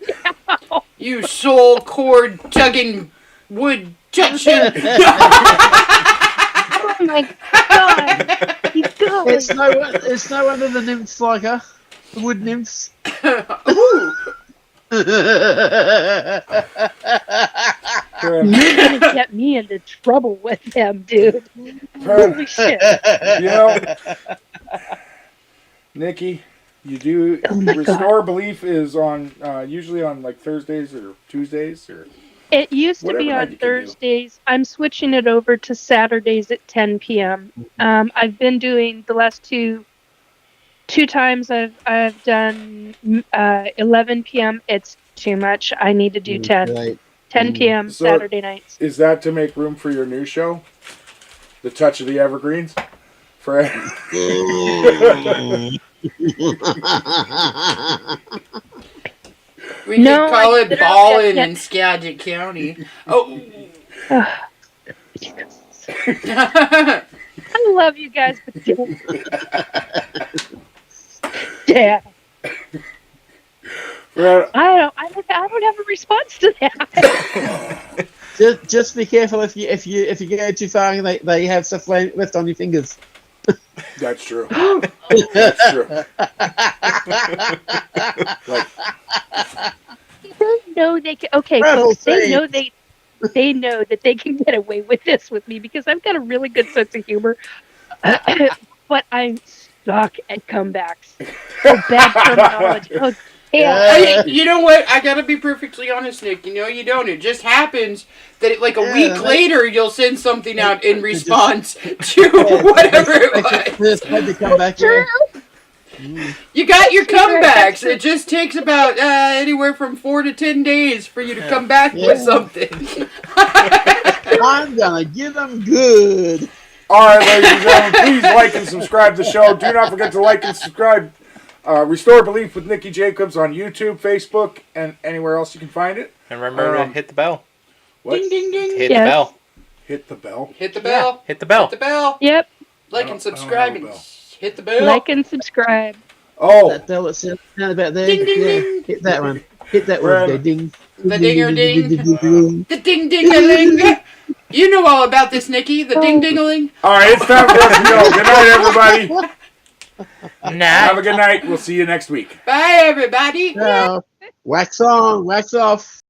now. You soul cord tugging wood touching. Oh my god. He's going. It's no wonder the nymphs like her. The wood nymphs. You're gonna get me into trouble with them, dude. Holy shit. You know, Nikki, you do Restore Belief is on usually on like Thursdays or Tuesdays or It used to be Whatever night on you can do. Thursdays. I'm switching it over to Saturdays at 10 p.m. I've been doing the last two times I've done 11 p.m. It's too much. I need to do 10. Right. 10 p.m. So- Saturday nights. is that to make room for your new show, The Touch of the Evergreens? For We No, could call I it consider Ballin' that- in Skagit County. Oh. I love you guys, but don't. Yeah. I don't have a response to that. Just be careful if you go too far and they have stuff left on your fingers. That's true. That's true. Like, They know they can. Okay, Rebel folks. They thing. know they know that they can get away with this with me because I've got a really good sense of humor. But I'm stuck at comebacks. Oh, bad terminology. Oh, damn. You know what? I gotta be perfectly honest, Nick. You know you don't. It just happens that like a week later you'll send something out in response to whatever it was. Just had to come back here. You got your comebacks. It just takes about anywhere from 4 to 10 days for you to come back with something. I'm gonna give them good. all right, ladies and gentlemen, please like and subscribe to the show. Do not forget to like and subscribe. Restore Belief with Nikki Jacobs on YouTube, Facebook, and anywhere else you can find it. And remember to hit the bell. What? Ding ding ding. Hit Yes. the bell. Hit the bell. Hit the bell. Hit the bell. Hit the bell. Yep. Like I and don't subscribe know and the bell. hit the bell. Like and subscribe. Oh, That bell that's down about there. Ding, ding, Yeah, ding. hit that one. Hit that Right. one. Go ding. The dinger ding. Ding. The ding ding-a-ling. You know all about this, Nikki. The ding ding-a-ling. all right, it's time for us to go. Good night, everybody. Nah. Have a good night. We'll see you next week. Bye, everybody. Wax on, wax off.